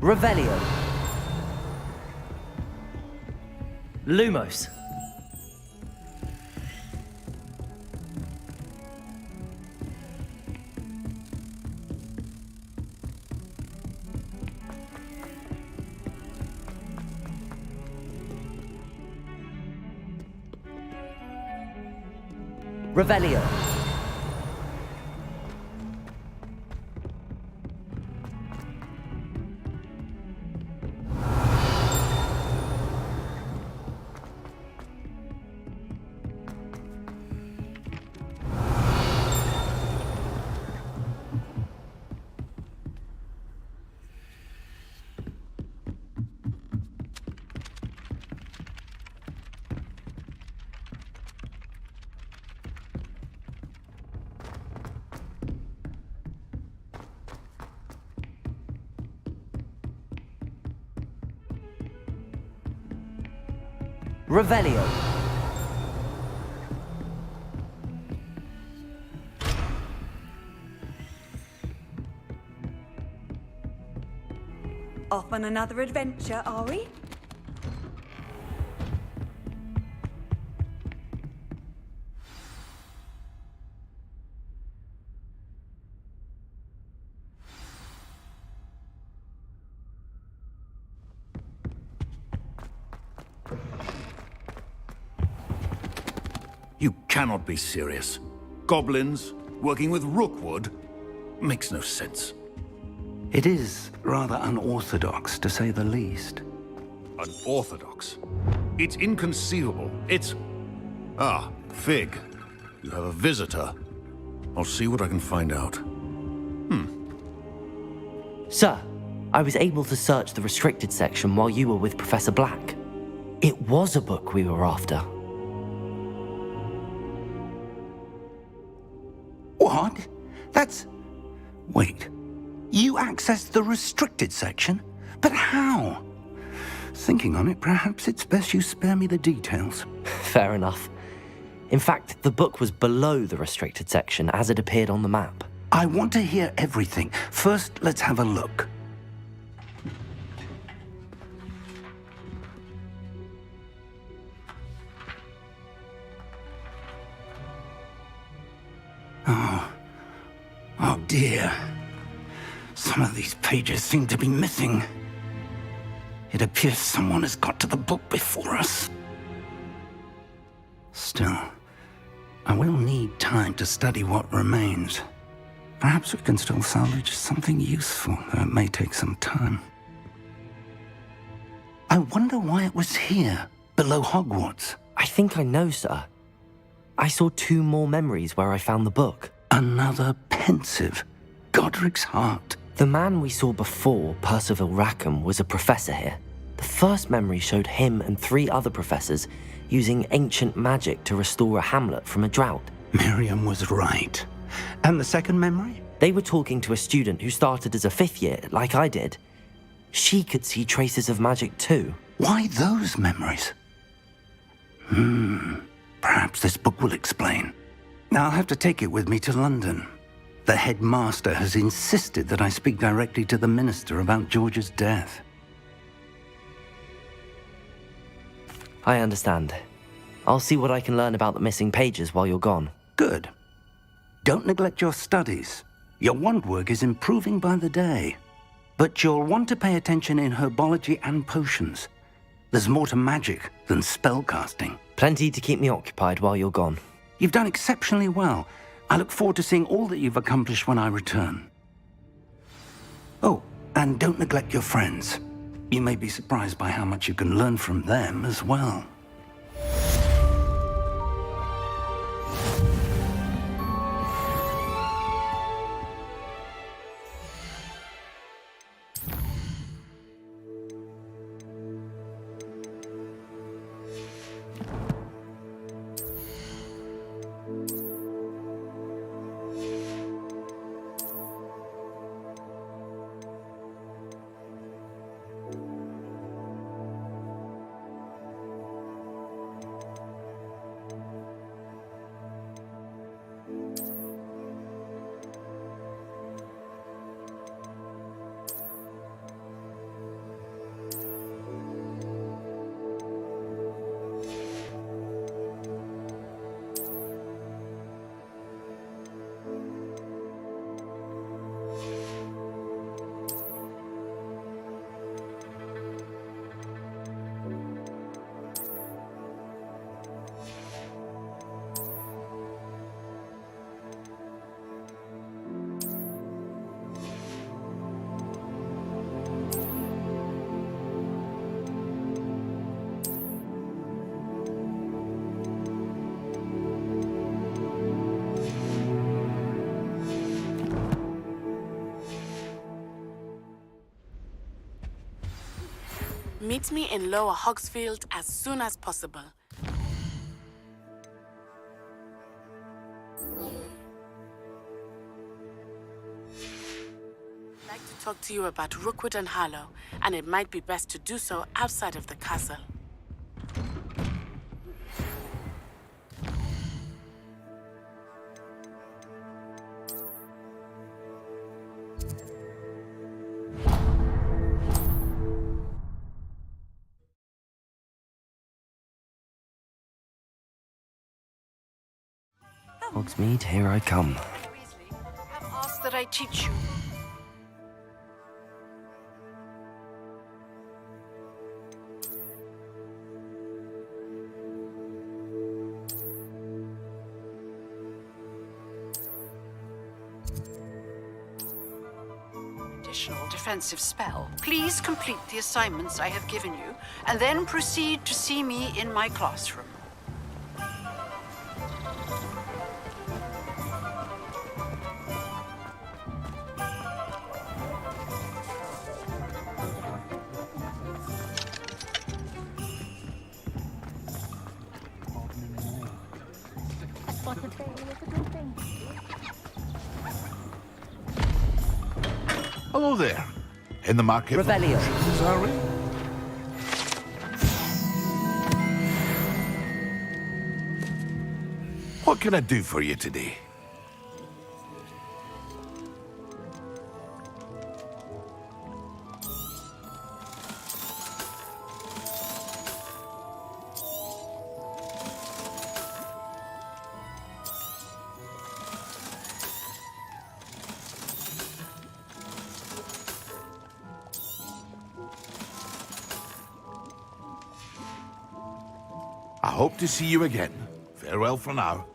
Revelio. Lumos. Revelio. Revelio. Off on another adventure, are we? You cannot be serious. Goblins, working with Rookwood? Makes no sense. It is rather unorthodox, to say the least. Unorthodox? It's inconceivable. It's... Ah, Fig. You have a visitor. I'll see what I can find out. Sir, I was able to search the restricted section while you were with Professor Black. It was a book we were after. What? That's... Wait. You accessed the restricted section? But how? Thinking on it, perhaps it's best you spare me the details. Fair enough. In fact, the book was below the restricted section as it appeared on the map. I want to hear everything. First, let's have a look. Oh dear. Some of these pages seem to be missing. It appears someone has got to the book before us. Still, I will need time to study what remains. Perhaps we can still salvage something useful, though it may take some time. I wonder why it was here, below Hogwarts. I think I know, sir. I saw 2 more memories where I found the book. Another pensive. Godric's heart. The man we saw before, Percival Rackham, was a professor here. The first memory showed him and 3 other professors using ancient magic to restore a hamlet from a drought. Miriam was right. And the second memory? They were talking to a student who started as a 5th year, like I did. She could see traces of magic too. Why those memories? Perhaps this book will explain. I'll have to take it with me to London. The headmaster has insisted that I speak directly to the minister about George's death. I understand. I'll see what I can learn about the missing pages while you're gone. Good. Don't neglect your studies. Your wand work is improving by the day. But you'll want to pay attention in herbology and potions. There's more to magic than spellcasting. Plenty to keep me occupied while you're gone. You've done exceptionally well. I look forward to seeing all that you've accomplished when I return. Oh, and don't neglect your friends. You may be surprised by how much you can learn from them as well. Meet me in Lower Hogsfield as soon as possible. I'd like to talk to you about Rookwood and Harlow, and it might be best to do so outside of the castle. Hogsmeade, here I come. Weasley, have asked that I teach you. Additional defensive spell. Please complete the assignments I have given you, and then proceed to see me in my classroom. Hello there. In the market for Revelio. potions, are we? What can I do for you today? I hope to see you again. Farewell for now.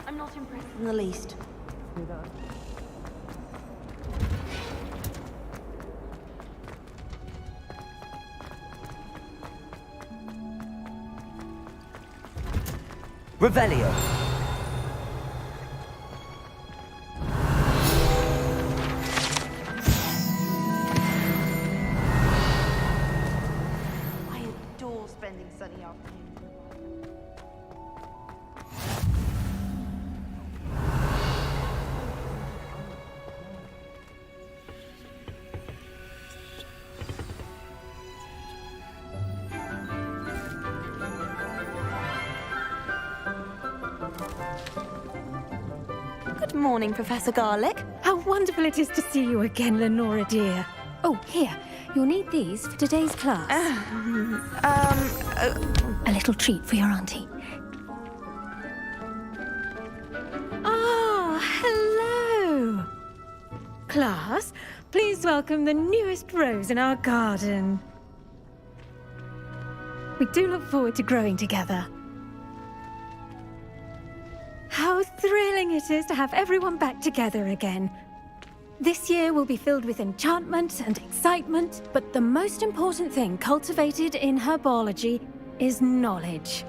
I'm not impressed in the least. Revelio. I adore spending sunny afternoons. Good morning, Professor Garlick. How wonderful it is to see you again, Lenora dear. Oh, here. You'll need these for today's class. A little treat for your auntie. Ah, hello. Class, please welcome the newest rose in our garden. We do look forward to growing together. How thrilling it is to have everyone back together again. This year will be filled with enchantment and excitement, but the most important thing cultivated in herbology is knowledge.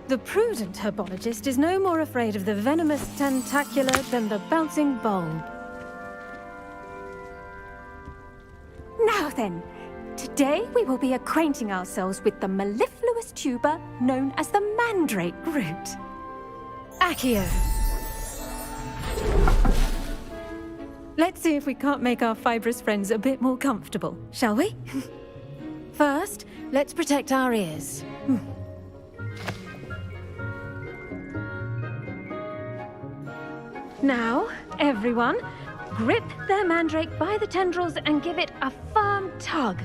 The prudent herbologist is no more afraid of the venomous tentacula than the bouncing bulb. Now then, today we will be acquainting ourselves with the mellifluous tuber known as the mandrake root. Accio. Let's see if we can't make our fibrous friends a bit more comfortable, shall we? First, let's protect our ears. Now, everyone, grip their mandrake by the tendrils and give it a firm tug.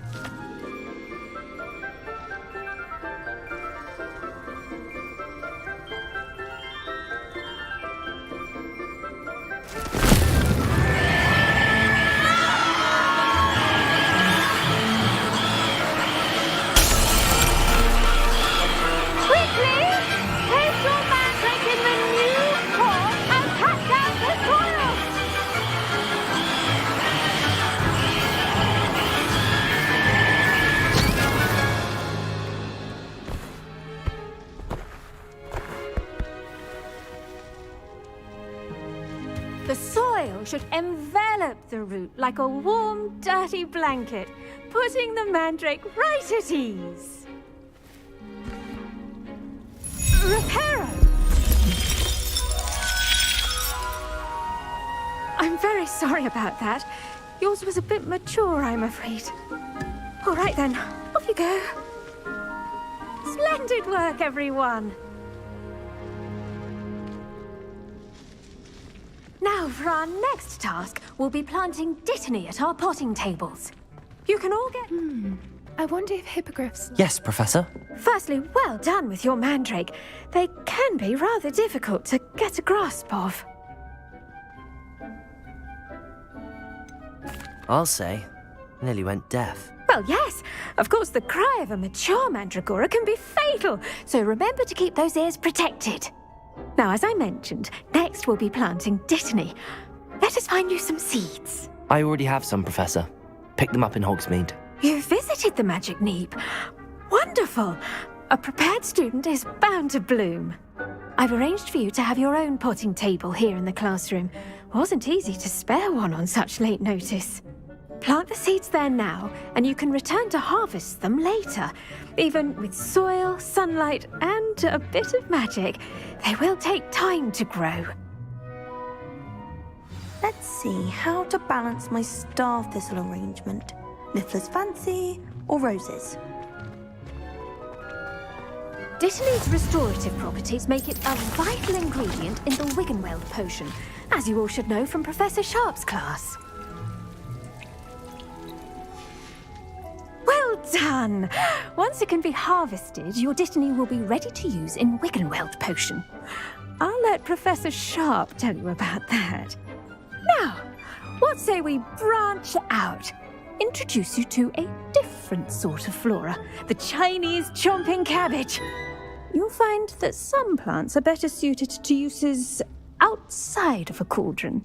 The soil should envelop the root like a warm, dirty blanket, putting the mandrake right at ease. Reparo! I'm very sorry about that. Yours was a bit mature, I'm afraid. All right then, off you go. Splendid work, everyone. Now, for our next task, we'll be planting dittany at our potting tables. You can all get... I wonder if hippogriffs... Yes, Professor. Firstly, well done with your mandrake. They can be rather difficult to get a grasp of. I'll say. Nearly went deaf. Well, yes. Of course, the cry of a mature mandragora can be fatal, so remember to keep those ears protected. Now, as I mentioned, next we'll be planting dittany. Let us find you some seeds. I already have some, Professor. Picked them up in Hogsmeade. You visited the Magic Neep. Wonderful! A prepared student is bound to bloom. I've arranged for you to have your own potting table here in the classroom. Wasn't easy to spare one on such late notice. Plant the seeds there now, and you can return to harvest them later. Even with soil, sunlight, and a bit of magic, they will take time to grow. Let's see how to balance my star thistle arrangement. Niffler's fancy or roses? Dittany's restorative properties make it a vital ingredient in the Wiggenweld potion, as you all should know from Professor Sharp's class. Well done! Once it can be harvested, your dittany will be ready to use in Wiggenweld potion. I'll let Professor Sharp tell you about that. Now, what say we branch out? Introduce you to a different sort of flora, the Chinese chomping cabbage. You'll find that some plants are better suited to uses outside of a cauldron.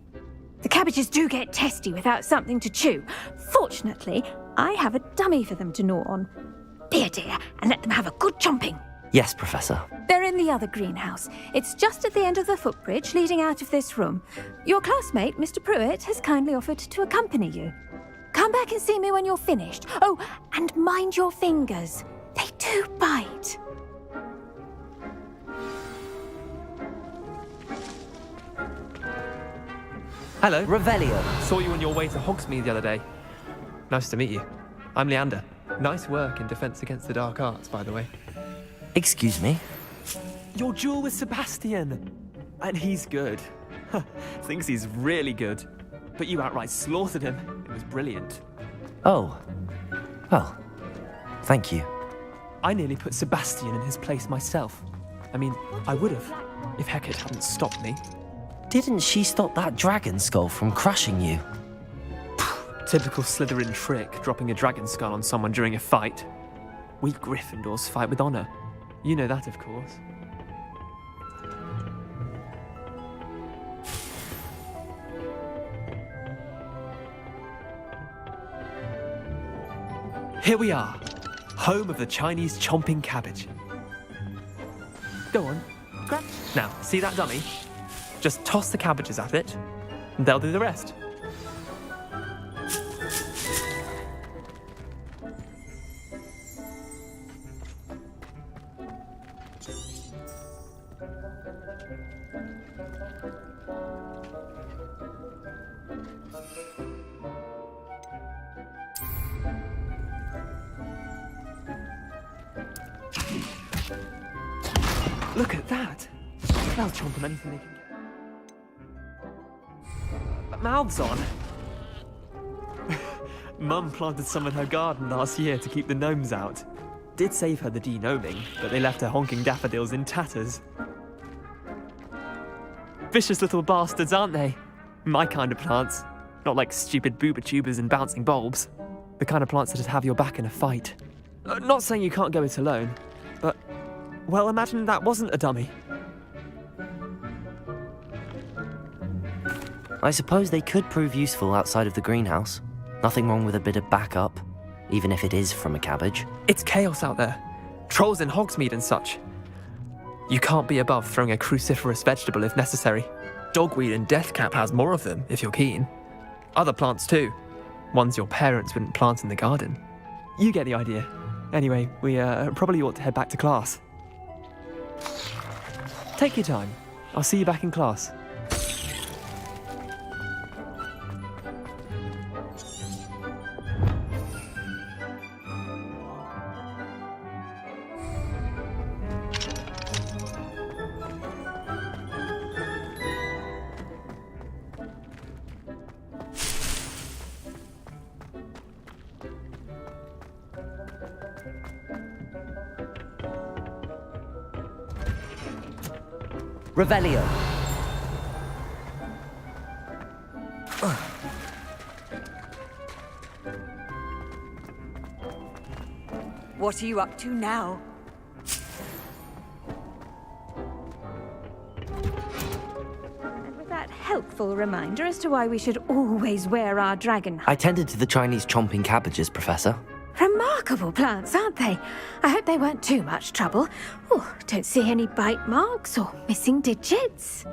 The cabbages do get testy without something to chew. Fortunately, I have a dummy for them to gnaw on. Be a dear and let them have a good chomping. Yes, Professor. They're in the other greenhouse. It's just at the end of the footbridge leading out of this room. Your classmate, Mr. Pruitt, has kindly offered to accompany you. Come back and see me when you're finished. Oh, and mind your fingers. They do bite. Hello. Revelio. Saw you on your way to Hogsmeade the other day. Nice to meet you. I'm Leander. Nice work in Defense Against the Dark Arts, by the way. Excuse me? Your duel with Sebastian! And he's good. Thinks he's really good. But you outright slaughtered him. It was brilliant. Oh. Well, thank you. I nearly put Sebastian in his place myself. I mean, I would have, if Hecate hadn't stopped me. Didn't she stop that dragon skull from crushing you? Typical Slytherin trick, dropping a dragon skull on someone during a fight. We Gryffindors fight with honor. You know that, of course. Here we are, home of the Chinese chomping cabbage. Go on, grab. Now, see that dummy? Just toss the cabbages at it, and they'll do the rest. Look at that! They'll chomp on anything they can get. got mouths on. Mum planted some in her garden last year to keep the gnomes out. Did save her the de-gnoming, but they left her honking daffodils in tatters. Vicious little bastards, aren't they? My kind of plants. Not like stupid booba tubers and bouncing bulbs. The kind of plants that'd have your back in a fight. Not saying you can't go it alone, but, well, imagine that wasn't a dummy. I suppose they could prove useful outside of the greenhouse. Nothing wrong with a bit of backup, even if it is from a cabbage. It's chaos out there. Trolls in Hogsmeade and such. You can't be above throwing a cruciferous vegetable if necessary. Dogweed and deathcap has more of them, if you're keen. Other plants too. Ones your parents wouldn't plant in the garden. You get the idea. Anyway, we probably ought to head back to class. Take your time. I'll see you back in class. Revelio. What are you up to now? And with that helpful reminder as to why we should always wear our dragon. I tended to the Chinese chomping cabbages, Professor. Remarkable plants, aren't they? I hope they weren't too much trouble. Oh, don't see any bite marks or missing digits.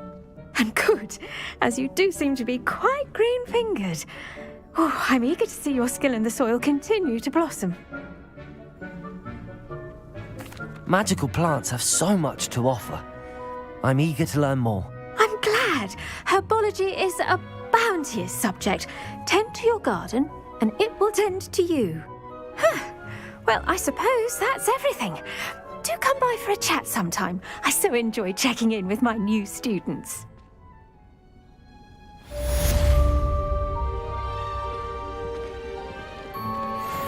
And good, as you do seem to be quite green-fingered. Oh, I'm eager to see your skill in the soil continue to blossom. Magical plants have so much to offer. I'm eager to learn more. I'm glad. Herbology is a bounteous subject. Tend to your garden, and it will tend to you. Huh. Well, I suppose that's everything. Do come by for a chat sometime. I so enjoy checking in with my new students.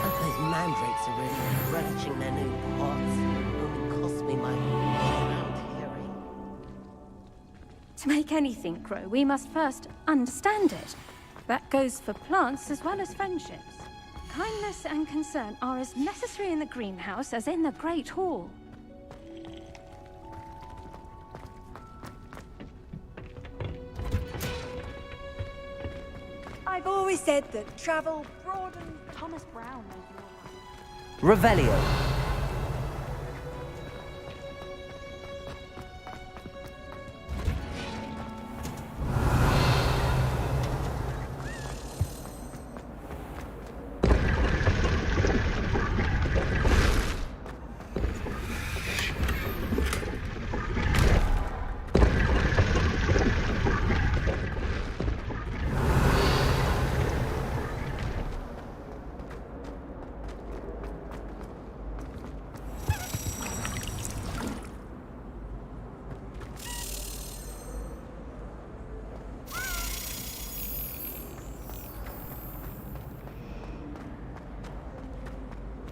Those mandrakes are really relishing their new pots. Only cost me my hearing. To make anything grow, we must first understand it. That goes for plants as well as friendships. Kindness and concern are as necessary in the greenhouse as in the Great Hall. I've always said that travel broadens. Thomas Brown made your life. Revelio.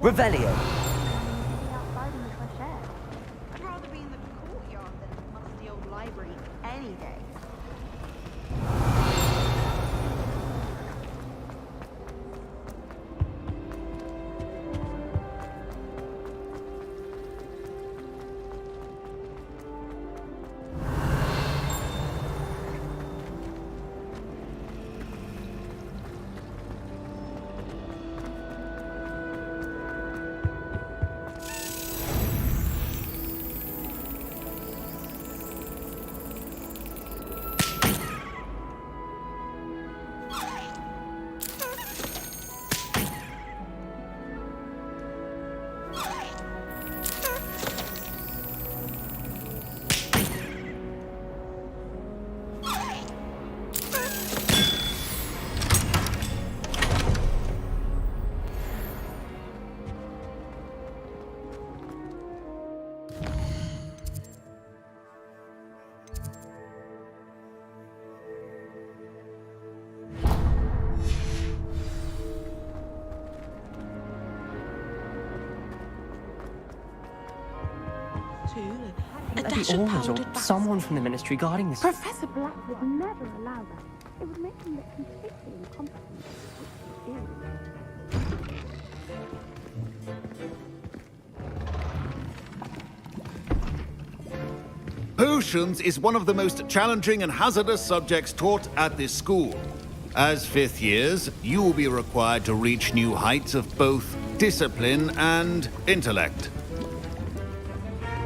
Revelio. Outside in the fresh air. I'd rather be in the courtyard than a musty old library any day. A Bloody dash of orange or powdered basil. someone from the ministry guarding this. Professor Black would never allow that. It would make him look completely incompetent. Potions is one of the most challenging and hazardous subjects taught at this school. As fifth years, you will be required to reach new heights of both discipline and intellect.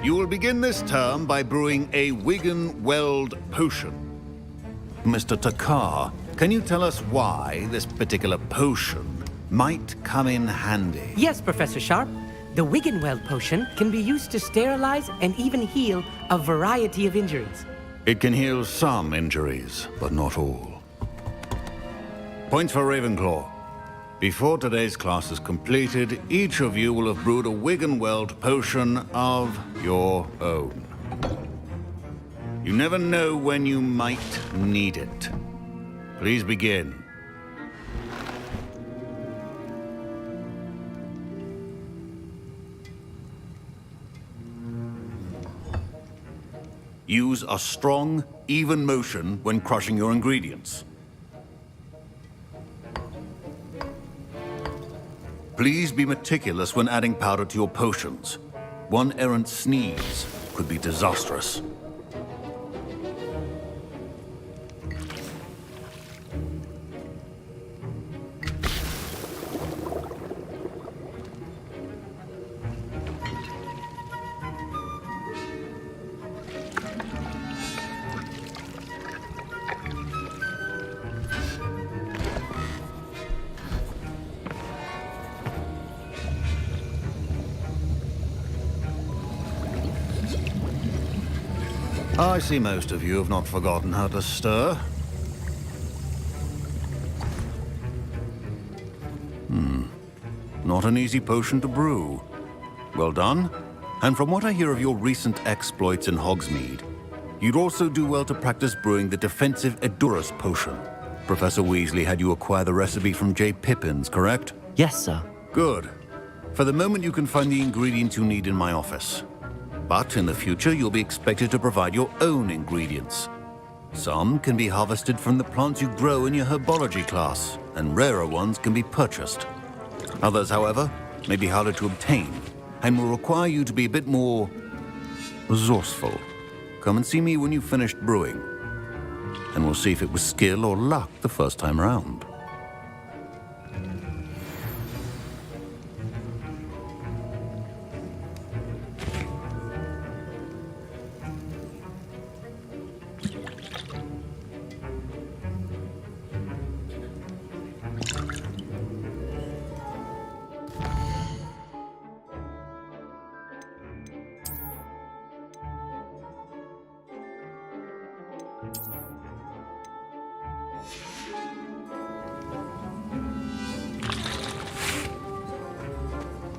You will begin this term by brewing a Wigan-Weld potion. Mr. Takar, can you tell us why this particular potion might come in handy? Yes, Professor Sharp. The Wigan-Weld potion can be used to sterilize and even heal a variety of injuries. It can heal some injuries, but not all. Points for Ravenclaw. Before today's class is completed, each of you will have brewed a Wigan-Weld potion of your own. You never know when you might need it. Please begin. Use a strong, even motion when crushing your ingredients. Please be meticulous when adding powder to your potions. One errant sneeze could be disastrous. I see most of you have not forgotten how to stir. Not an easy potion to brew. Well done. And from what I hear of your recent exploits in Hogsmeade, you'd also do well to practice brewing the defensive Edurus potion. Professor Weasley had you acquire the recipe from J. Pippins, correct? Yes, sir. Good. For the moment, you can find the ingredients you need in my office. But in the future, you'll be expected to provide your own ingredients. Some can be harvested from the plants you grow in your herbology class, and rarer ones can be purchased. Others, however, may be harder to obtain, and will require you to be a bit more resourceful. Come and see me when you've finished brewing, and we'll see if it was skill or luck the first time around.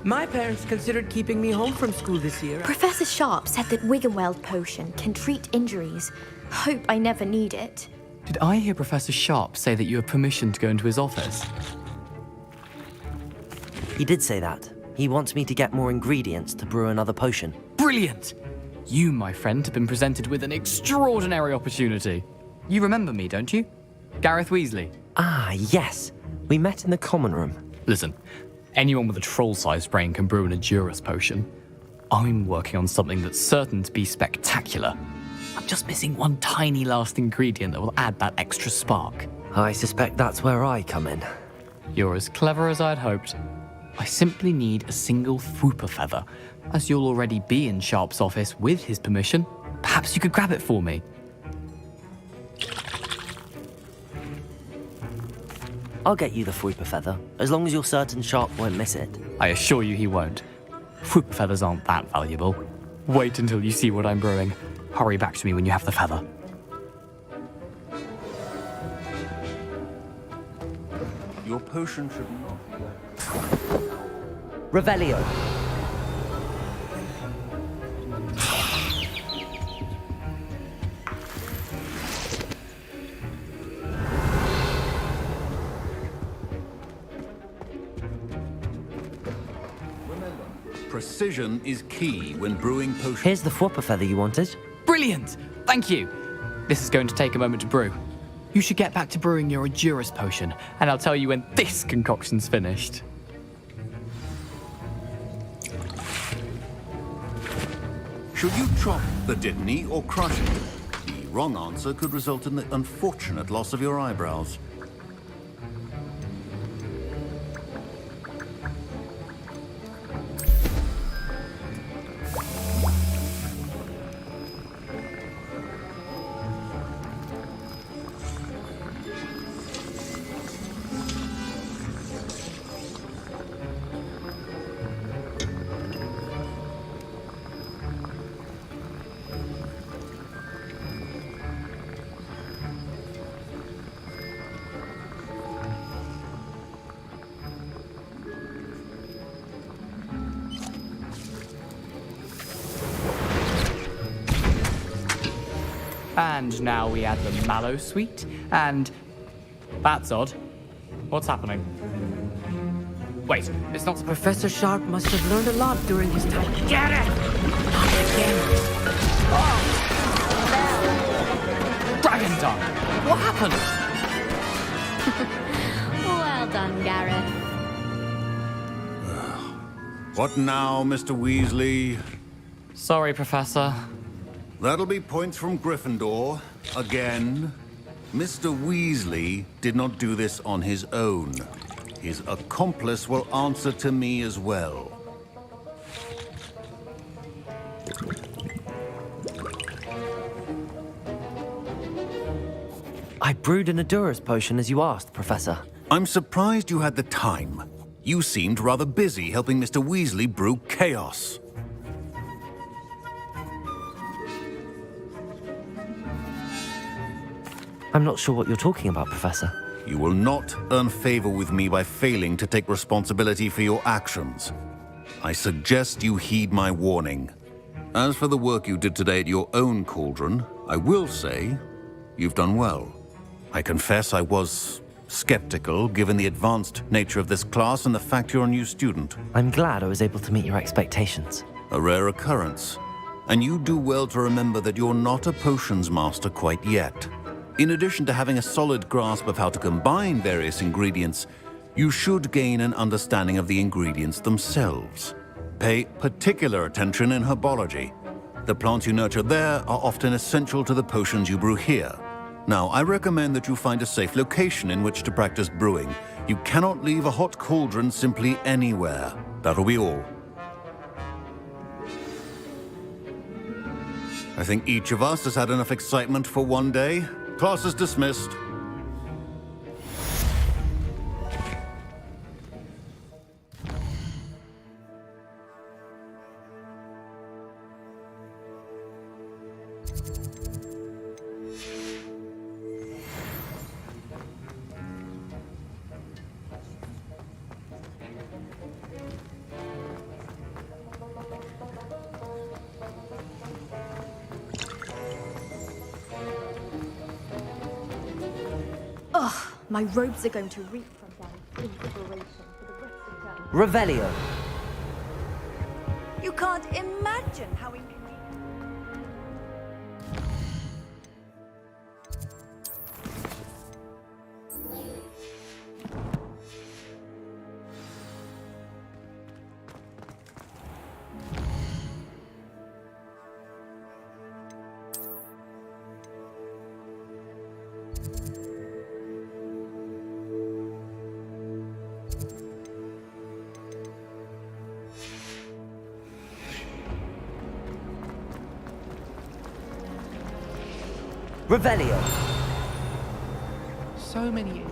My parents considered keeping me home from school this year. Professor Sharp said that Wigan-Weld potion can treat injuries. Hope I never need it. Did I hear Professor Sharp say that you have permission to go into his office? He did say that. He wants me to get more ingredients to brew another potion. Brilliant! You, my friend, have been presented with an extraordinary opportunity. You remember me, don't you? Gareth Weasley. Ah, yes. We met in the common room. Listen, anyone with a troll-sized brain can brew an Edurus potion. I'm working on something that's certain to be spectacular. I'm just missing one tiny last ingredient that will add that extra spark. I suspect that's where I come in. You're as clever as I'd hoped. I simply need a single Fwooper feather. As you'll already be in Sharp's office with his permission, perhaps you could grab it for me. I'll get you the Fwooper feather, as long as you're certain Sharp won't miss it. I assure you he won't. Fwooper feathers aren't that valuable. Wait until you see what I'm brewing. Hurry back to me when you have the feather. Your potion should not... Revelio. precision is key when brewing potions. Here's the whopper feather you wanted. Brilliant! Thank you. This is going to take a moment to brew. You should get back to brewing your Edurus potion, and I'll tell you when this concoction's finished. Should you chop the Dittany or crush it? The wrong answer could result in the unfortunate loss of your eyebrows. And now we add the mallow sweet, and... That's odd. What's happening? Wait, it's not... Professor Sharp must have learned a lot during his time. Get it! Dragon tongue! What happened? Well done, Gareth. What now, Mr. Weasley? Sorry, Professor. That'll be points from Gryffindor. Again. Mr. Weasley did not do this on his own. His accomplice will answer to me as well. I brewed an Edurus potion as you asked, Professor. I'm surprised you had the time. You seemed rather busy helping Mr. Weasley brew chaos. I'm not sure what you're talking about, Professor. You will not earn favor with me by failing to take responsibility for your actions. I suggest you heed my warning. As for the work you did today at your own cauldron, I will say you've done well. I confess I was skeptical, given the advanced nature of this class and the fact you're a new student. I'm glad I was able to meet your expectations. A rare occurrence. And you do well to remember that you're not a potions master quite yet. In addition to having a solid grasp of how to combine various ingredients, you should gain an understanding of the ingredients themselves. Pay particular attention in herbology. The plants you nurture there are often essential to the potions you brew here. Now, I recommend that you find a safe location in which to practice brewing. You cannot leave a hot cauldron simply anywhere. That'll be all. I think each of us has had enough excitement for one day. Class is dismissed. Ugh, my robes are going to reek from them. Inspiration for the rest of them. Revelio. You can't imagine how inconvenient. Revelio. So many...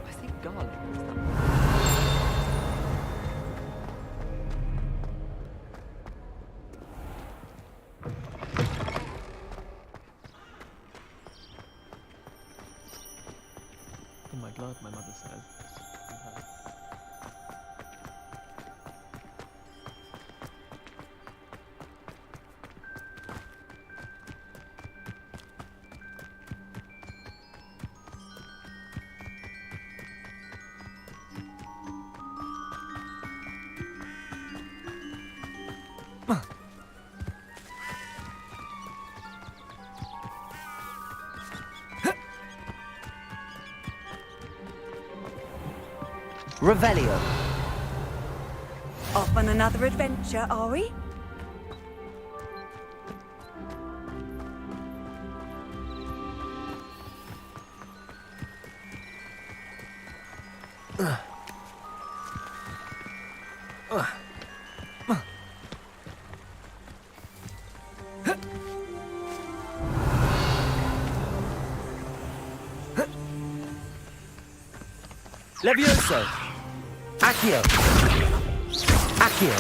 I think garlic is that. Revelio. Off on another adventure, are we? Levioso. Accio. Accio.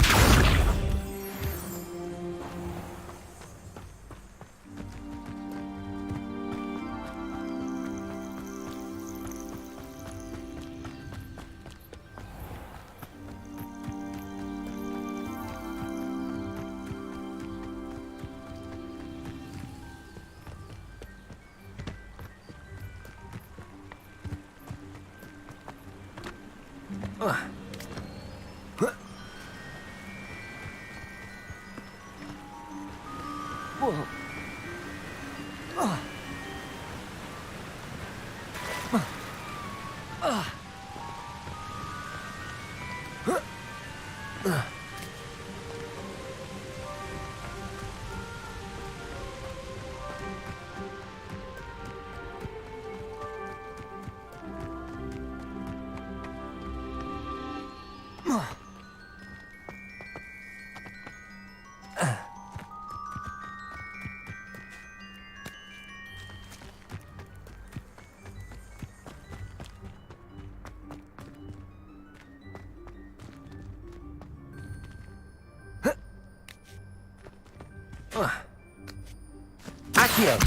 Accio.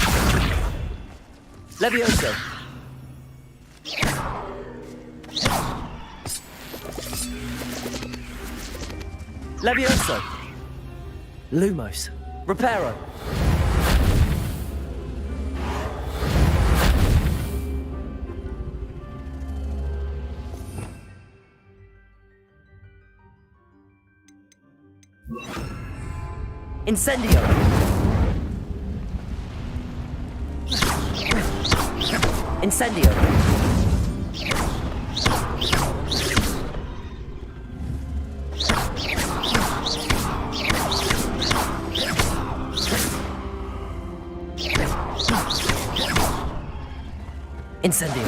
Levioso. Levioso. Lumos. Reparo. Incendio. Incendio. Incendio.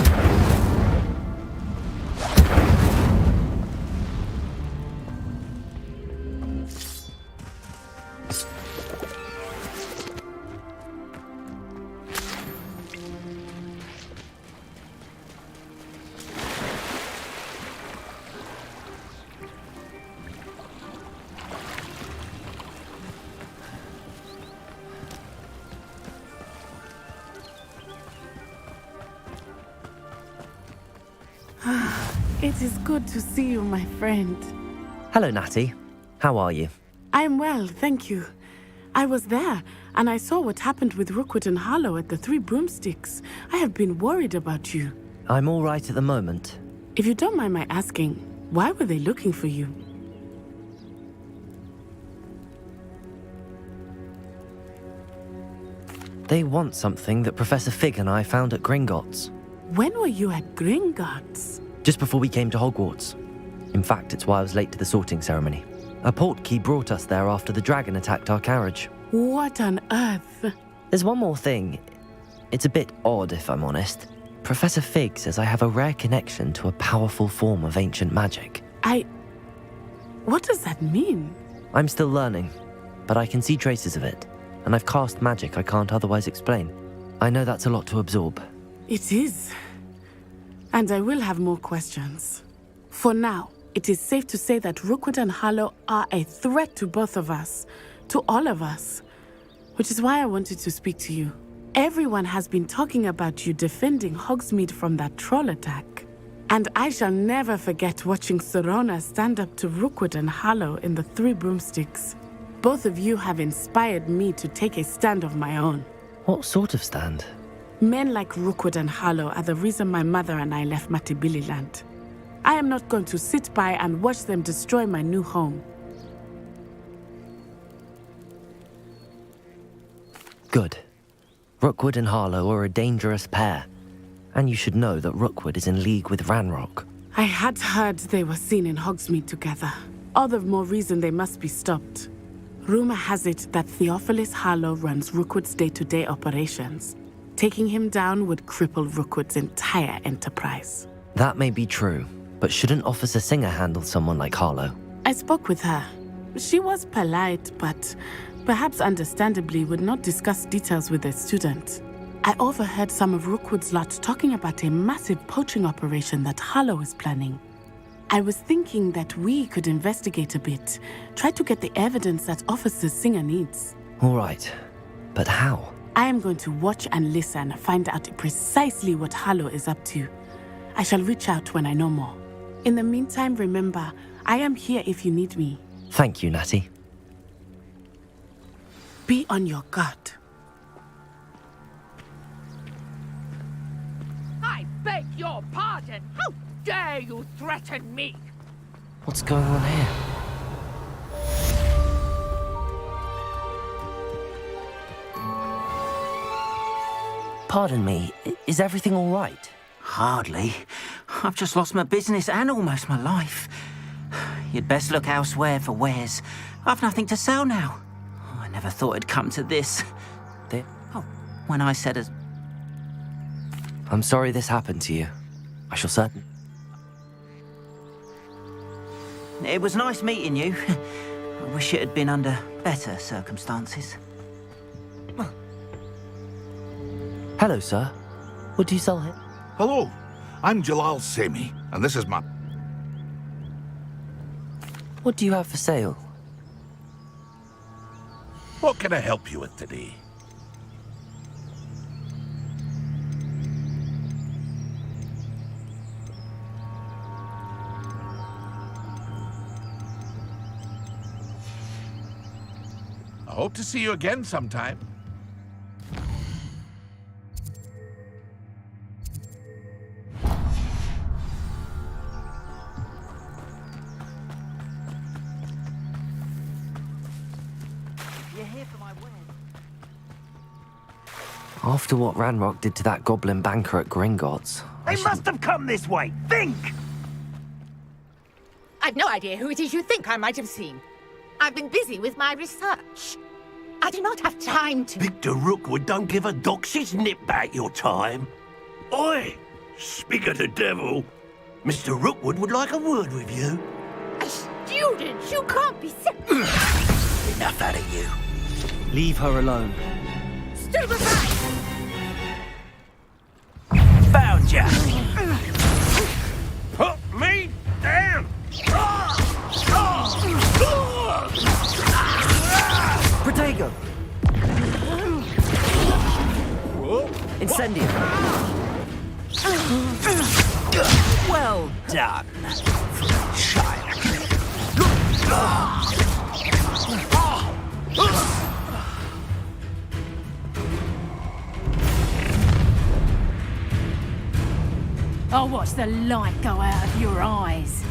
It is good to see you, my friend. Hello, Natty. How are you? I'm well, thank you. I was there, and I saw what happened with Rookwood and Harlow at the Three Broomsticks. I have been worried about you. I'm all right at the moment. If you don't mind my asking, why were they looking for you? They want something that Professor Fig and I found at Gringotts. When were you at Gringotts? Just before we came to Hogwarts. In fact, it's why I was late to the sorting ceremony. A portkey brought us there after the dragon attacked our carriage. What on earth? There's one more thing. It's a bit odd, if I'm honest. Professor Fig says I have a rare connection to a powerful form of ancient magic. What does that mean? I'm still learning, but I can see traces of it, and I've cast magic I can't otherwise explain. I know that's a lot to absorb. It is. And I will have more questions. For now, it is safe to say that Rookwood and Harlow are a threat to both of us, to all of us, which is why I wanted to speak to you. Everyone has been talking about you defending Hogsmeade from that troll attack. And I shall never forget watching Serona stand up to Rookwood and Harlow in the Three Broomsticks. Both of you have inspired me to take a stand of my own. What sort of stand? Men like Rookwood and Harlow are the reason my mother and I left Matabeleland. I am not going to sit by and watch them destroy my new home. Good. Rookwood and Harlow are a dangerous pair. And you should know that Rookwood is in league with Ranrock. I had heard they were seen in Hogsmeade together. All the more reason they must be stopped. Rumor has it that Theophilus Harlow runs Rookwood's day-to-day operations. Taking him down would cripple Rookwood's entire enterprise. That may be true, but shouldn't Officer Singer handle someone like Harlow? I spoke with her. She was polite, but perhaps understandably would not discuss details with a student. I overheard some of Rookwood's lot talking about a massive poaching operation that Harlow is planning. I was thinking that we could investigate a bit, try to get the evidence that Officer Singer needs. All right, but how? I am going to watch and listen, find out precisely what Harlow is up to. I shall reach out when I know more. In the meantime, remember, I am here if you need me. Thank you, Natty. Be on your guard. I beg your pardon. How dare you threaten me? What's going on here? Pardon me, is everything all right? Hardly. I've just lost my business and almost my life. You'd best look elsewhere for wares. I've nothing to sell now. I never thought it'd come to this. Oh, when I said as... I'm sorry this happened to you. I shall certainly... It was nice meeting you. I wish it had been under better circumstances. Hello, sir. What do you sell here? Hello, I'm Jalal Semi, and this is my... What do you have for sale? What can I help you with today? I hope to see you again sometime. After what Ranrock did to that goblin banker at Gringotts... They must have come this way! Think! I've no idea who it is you think I might have seen. I've been busy with my research. I do not have time to... Victor Rookwood don't give a doxy's nip back your time. Oi! Speak of the devil. Mr. Rookwood would like a word with you. A student? You can't be sick. Enough out of you. Leave her alone. Stupefy! Found ya! Put me down! Protego! Incendio! Well done, child. I'll watch the light go out of your eyes.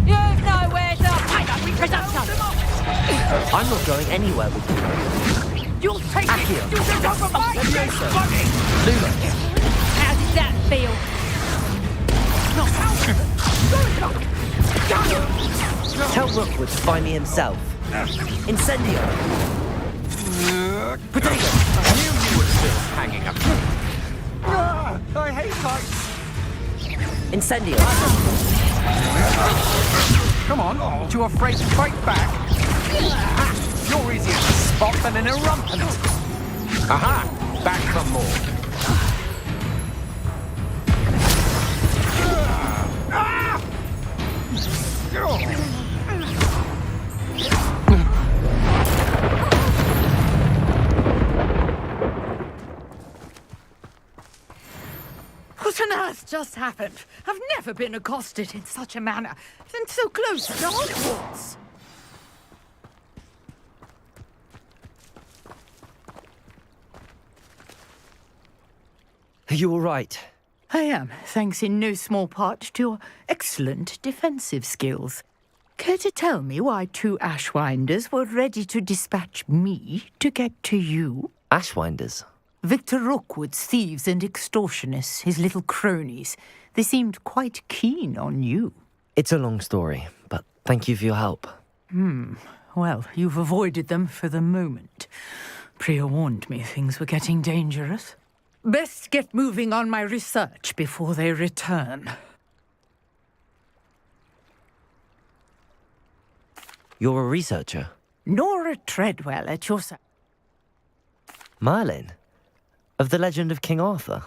You've nowhere to hide up reproduction! I'm not going anywhere with you. You'll take it! You think I'm a dead body! Lula! How did that feel? Tell Rookwood to find me himself. Incendio! Potato! I knew you were still hanging up. I hate heights. Incendio! Come on, too afraid to fight back? You're easier to spot than an irrumpant. Aha! Back for more. What on earth just happened? I've never been accosted in such a manner, and so close to Hogwarts. Are you all right? I am, thanks in no small part to your excellent defensive skills. Care to tell me why 2 Ashwinders were ready to dispatch me to get to you? Ashwinders? Victor Rookwood's thieves and extortionists, his little cronies, they seemed quite keen on you. It's a long story, but thank you for your help. Well, you've avoided them for the moment. Priya warned me things were getting dangerous. Best get moving on my research before they return. You're a researcher? Nora Treadwell at your side. Merlin? Of the legend of King Arthur?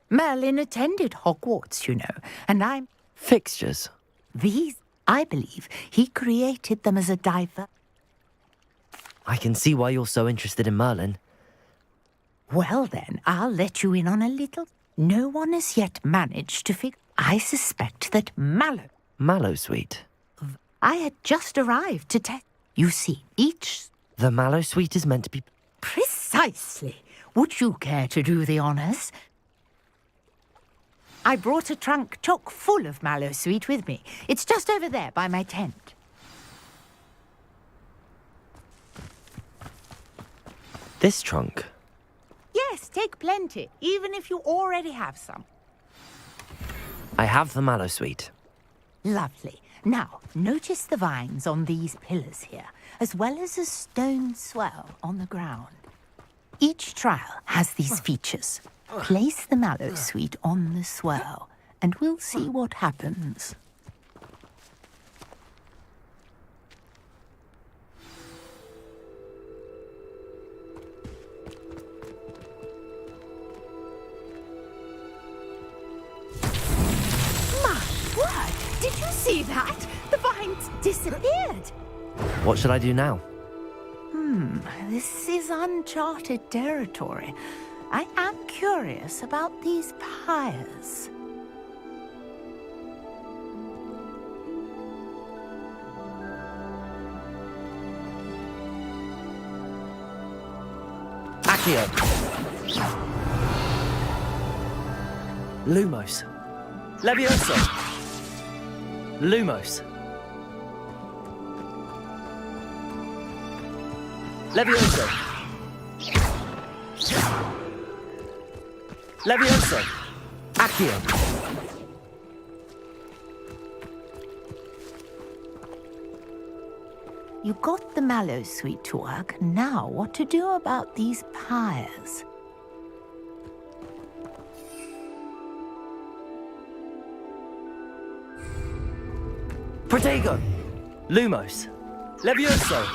Merlin attended Hogwarts, you know, and I'm... Fixtures? These, I believe, he created them as a diver... I can see why you're so interested in Merlin. Well then, I'll let you in on a little. No one has yet managed to figure... I suspect that Mallow... Mallowsweet? I had just arrived to test... You see, each... The Mallowsweet is meant to be... Precisely. Would you care to do the honours? I brought a trunk chock full of Mallowsweet with me. It's just over there by my tent. This trunk? Yes, take plenty, even if you already have some. I have the Mallowsweet. Lovely. Now, notice the vines on these pillars here, as well as a stone swell on the ground. Each trial has these features. Place the Mallowsweet on the swell, and we'll see what happens. My word! Did you see that? The vines disappeared. What should I do now? This is uncharted territory. I am curious about these pyres. Accio! Lumos! Levioso! Lumos! Levioso! Levioso! Accio! You got the Mallowsweet to work. Now what to do about these pyres? Protego! Lumos! Levioso!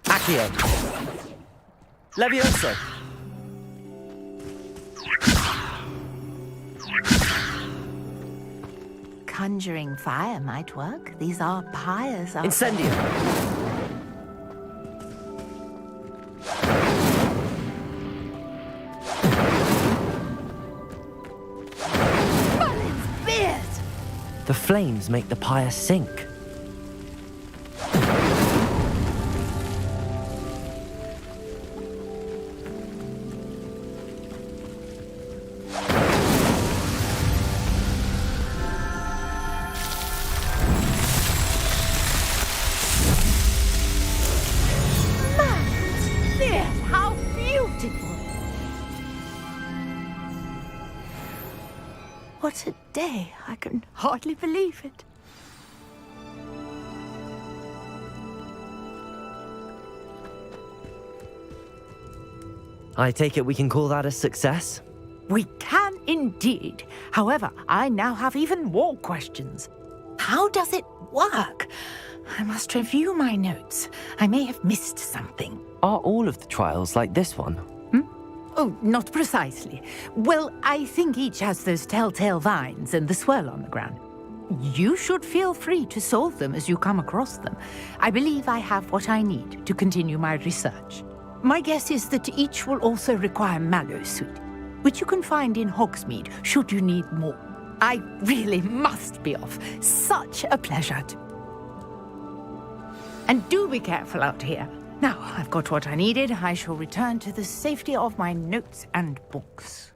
Accio! Levioso! Conjuring fire might work. These are pyres. Incendio! Merlin's beard! The flames make the pyre sink. How beautiful! What a day. I can hardly believe it. I take it we can call that a success? We can indeed. However, I now have even more questions. How does it work? I must review my notes. I may have missed something. Are all of the trials like this one? Oh, not precisely. Well, I think each has those telltale vines and the swirl on the ground. You should feel free to solve them as you come across them. I believe I have what I need to continue my research. My guess is that each will also require Mallowsweet. which you can find in Hogsmeade should you need more. I really must be off. Such a pleasure to... And do be careful out here. Now, I've got what I needed. I shall return to the safety of my notes and books.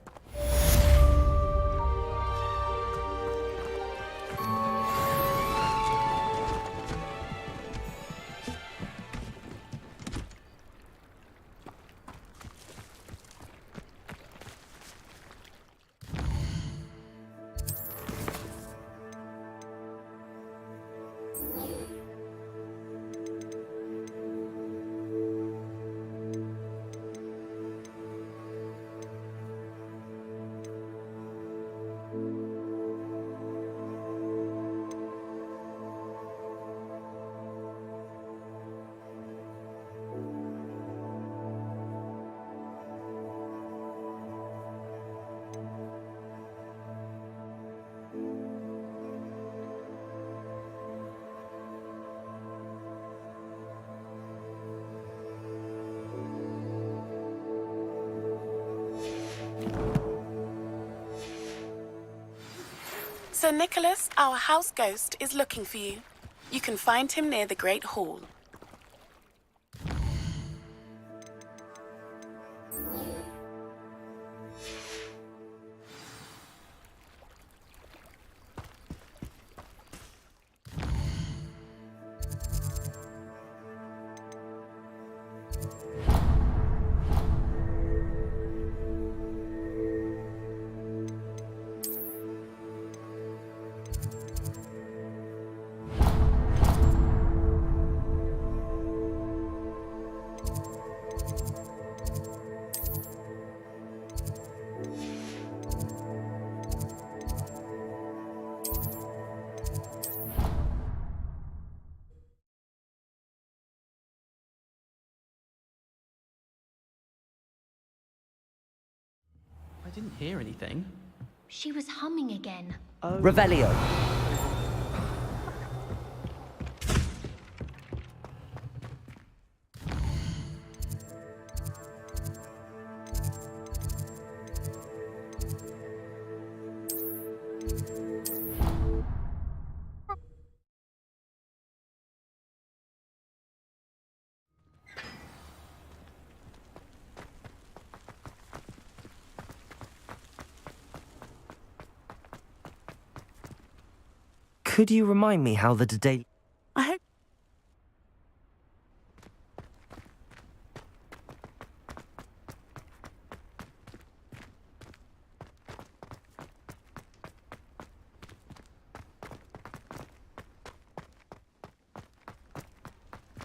Sir Nicholas, our house ghost, is looking for you. You can find him near the Great Hall. I didn't hear anything. She was humming again. Oh. Revelio. Could you remind me how the daily... I hope...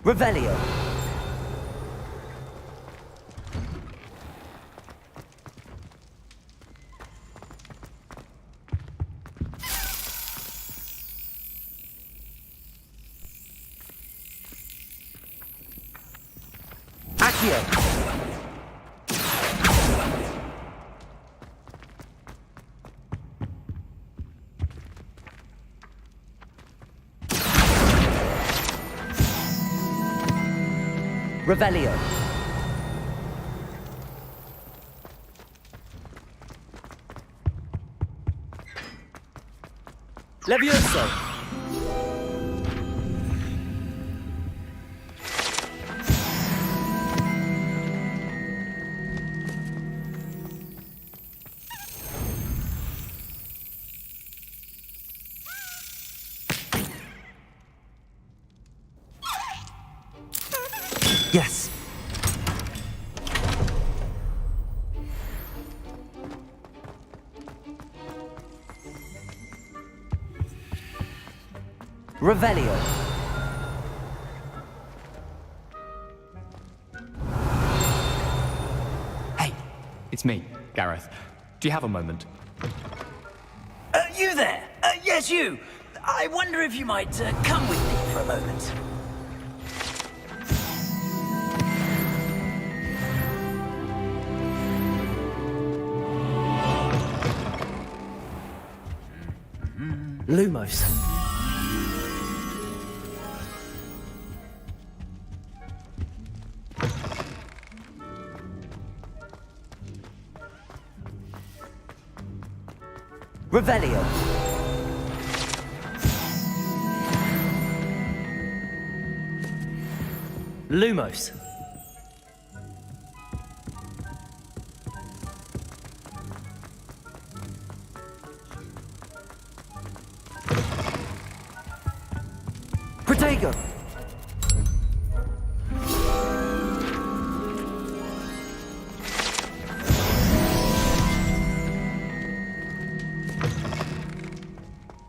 Revelio. Revelio. Levioso. Yes. Revelio. Hey, it's me, Gareth. Do you have a moment? You there? Yes, you. I wonder if you might come with me for a moment. Lumos. Revelio. Lumos. Protego.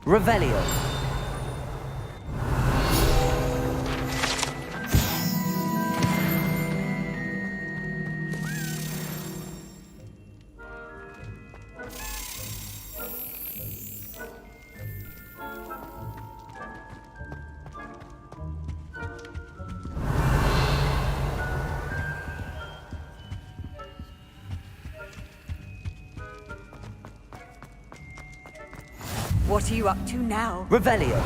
Revelio. What are you up to now? Revelio.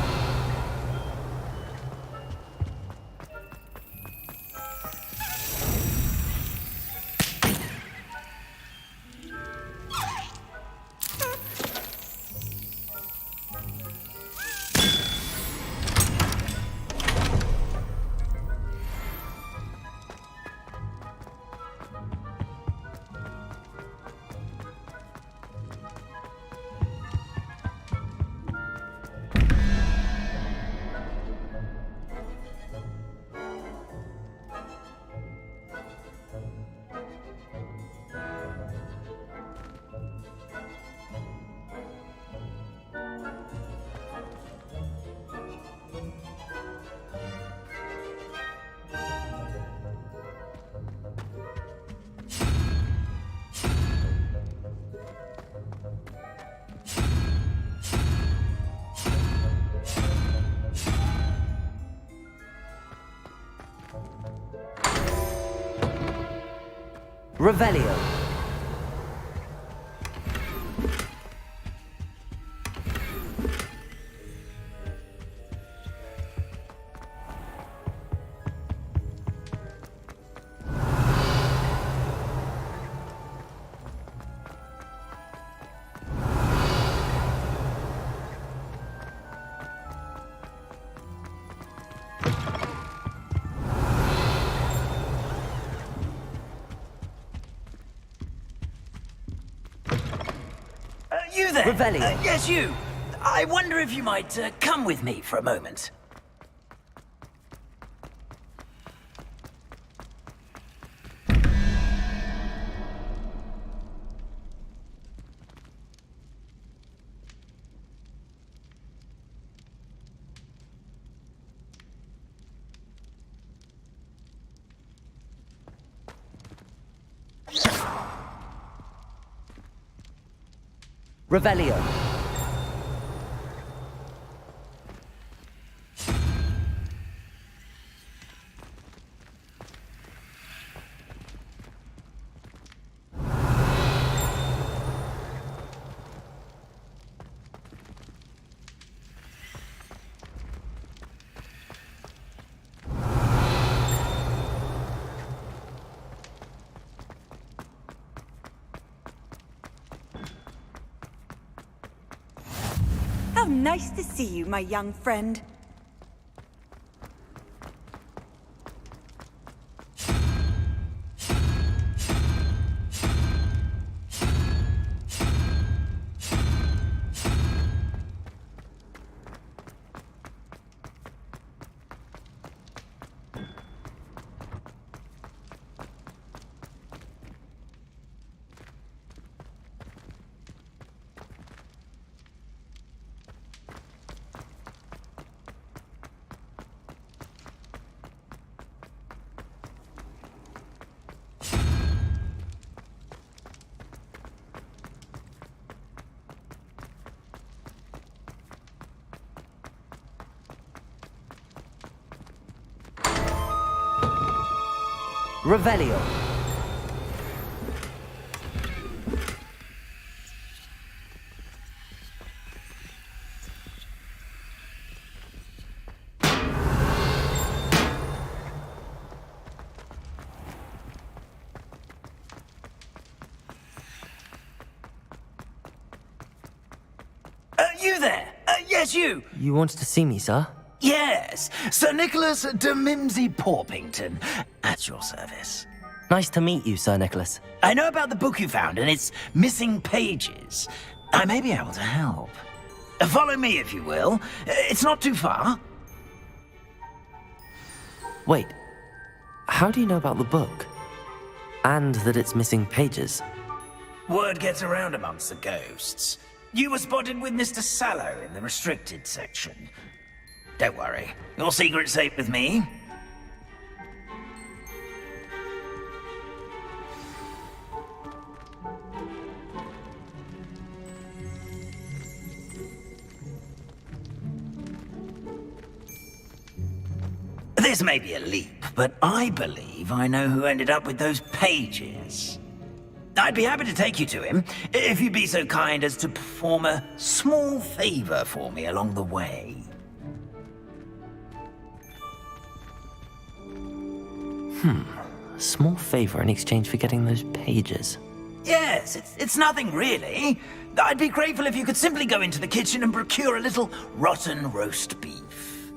Revelio. You there? Revelio. Yes, you. I wonder if you might come with me for a moment. Revelio. How nice to see you, my young friend. Revelio. you there? Yes, you. You wanted to see me, sir? Yes, Sir Nicholas de Mimsy Porpington, at your service. Nice to meet you, Sir Nicholas. I know about the book you found and its missing pages. I may be able to help. Follow me, if you will. It's not too far. Wait, how do you know about the book? And that it's missing pages? Word gets around amongst the ghosts. You were spotted with Mr. Sallow in the restricted section. Don't worry, your secret's safe with me. This may be a leap, but I believe I know who ended up with those pages. I'd be happy to take you to him, if you'd be so kind as to perform a small favor for me along the way. A small favor in exchange for getting those pages. Yes, it's nothing really. I'd be grateful if you could simply go into the kitchen and procure a little rotten roast beef.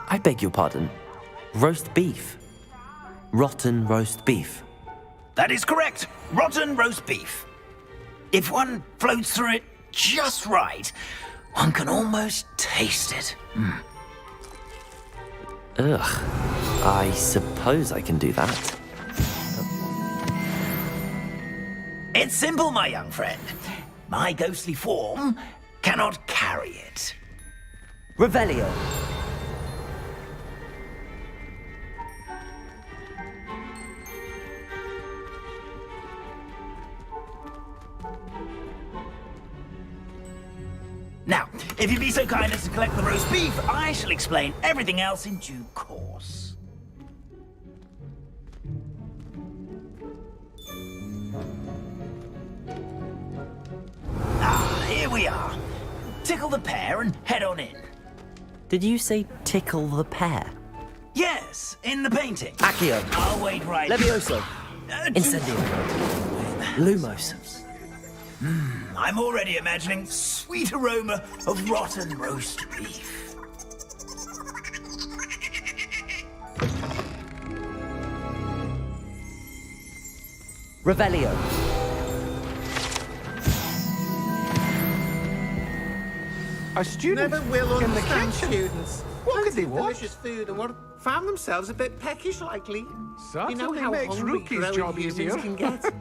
I beg your pardon. Roast beef. Rotten roast beef. That is correct. Rotten roast beef. If one floats through it just right, one can almost taste it. Ugh. I suppose I can do that. It's simple, my young friend. My ghostly form cannot carry it. Revelio. Now, if you'd be so kind as to collect the roast beef, I shall explain everything else in due course. Ah, here we are. Tickle the pear and head on in. Did you say tickle the pear? Yes, in the painting. Accio. I'll wait right Levioso. Incendio. Lumos. I'm already imagining sweet aroma of rotten roast beef. Revelio. A student Never will in the understand kitchen. students. What could they Fancy want? delicious food and what found themselves a bit peckish likely. You know Certainly how makes hungry Rookie's growing job humans easier. can get.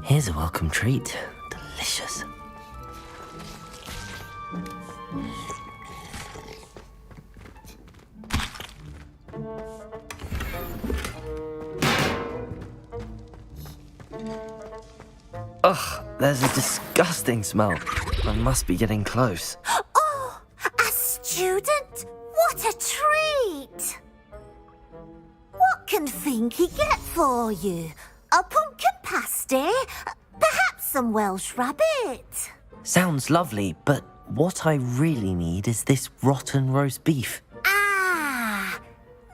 Here's a welcome treat. Delicious. Ugh, there's a disgusting smell. I must be getting close. Oh, a student? What a treat! What can Finky get for you? A pumpkin pasty? Perhaps some Welsh rabbit? Sounds lovely, but what I really need is this rotten roast beef. Ah,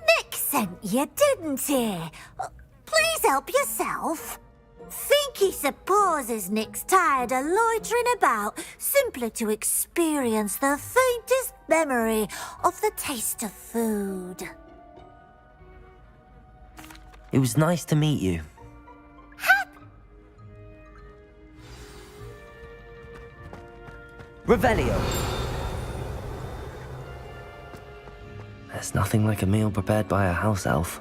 Nick sent you, didn't he? Please help yourself. Finky supposes Nick's tired of loitering about simply to experience the faintest memory of the taste of food. It was nice to meet you. Revelio. There's nothing like a meal prepared by a house elf.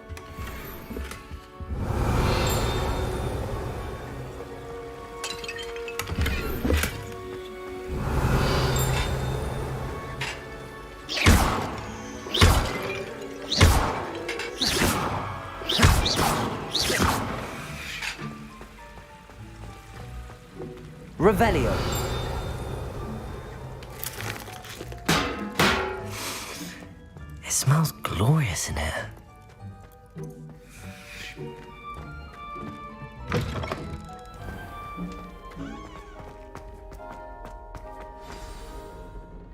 Revelio. It smells glorious in here.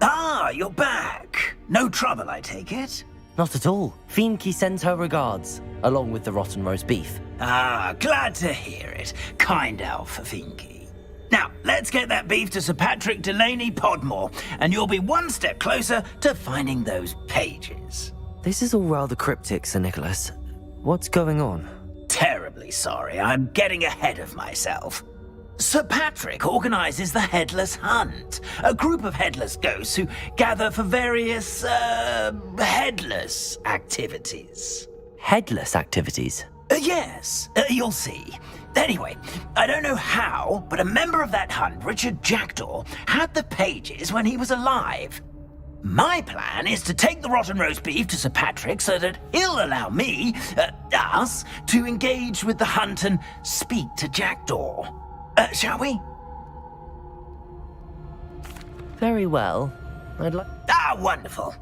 Ah, you're back. No trouble, I take it. Not at all. Fienke sends her regards, along with the rotten roast beef. Ah, glad to hear it. Kind elf, Fienke. Now, let's get that beef to Sir Patrick Delaney Podmore, and you'll be one step closer to finding those pages. This is all rather cryptic, Sir Nicholas. What's going on? Terribly sorry, I'm getting ahead of myself. Sir Patrick organises the Headless Hunt, a group of headless ghosts who gather for various, headless activities. Headless activities? Yes, you'll see. Anyway, I don't know how, but a member of that hunt, Richard Jackdaw, had the pages when he was alive. My plan is to take the rotten roast beef to Sir Patrick so that he'll allow me, us, to engage with the hunt and speak to Jackdaw. Shall we? Very well. I'd like... Ah, wonderful.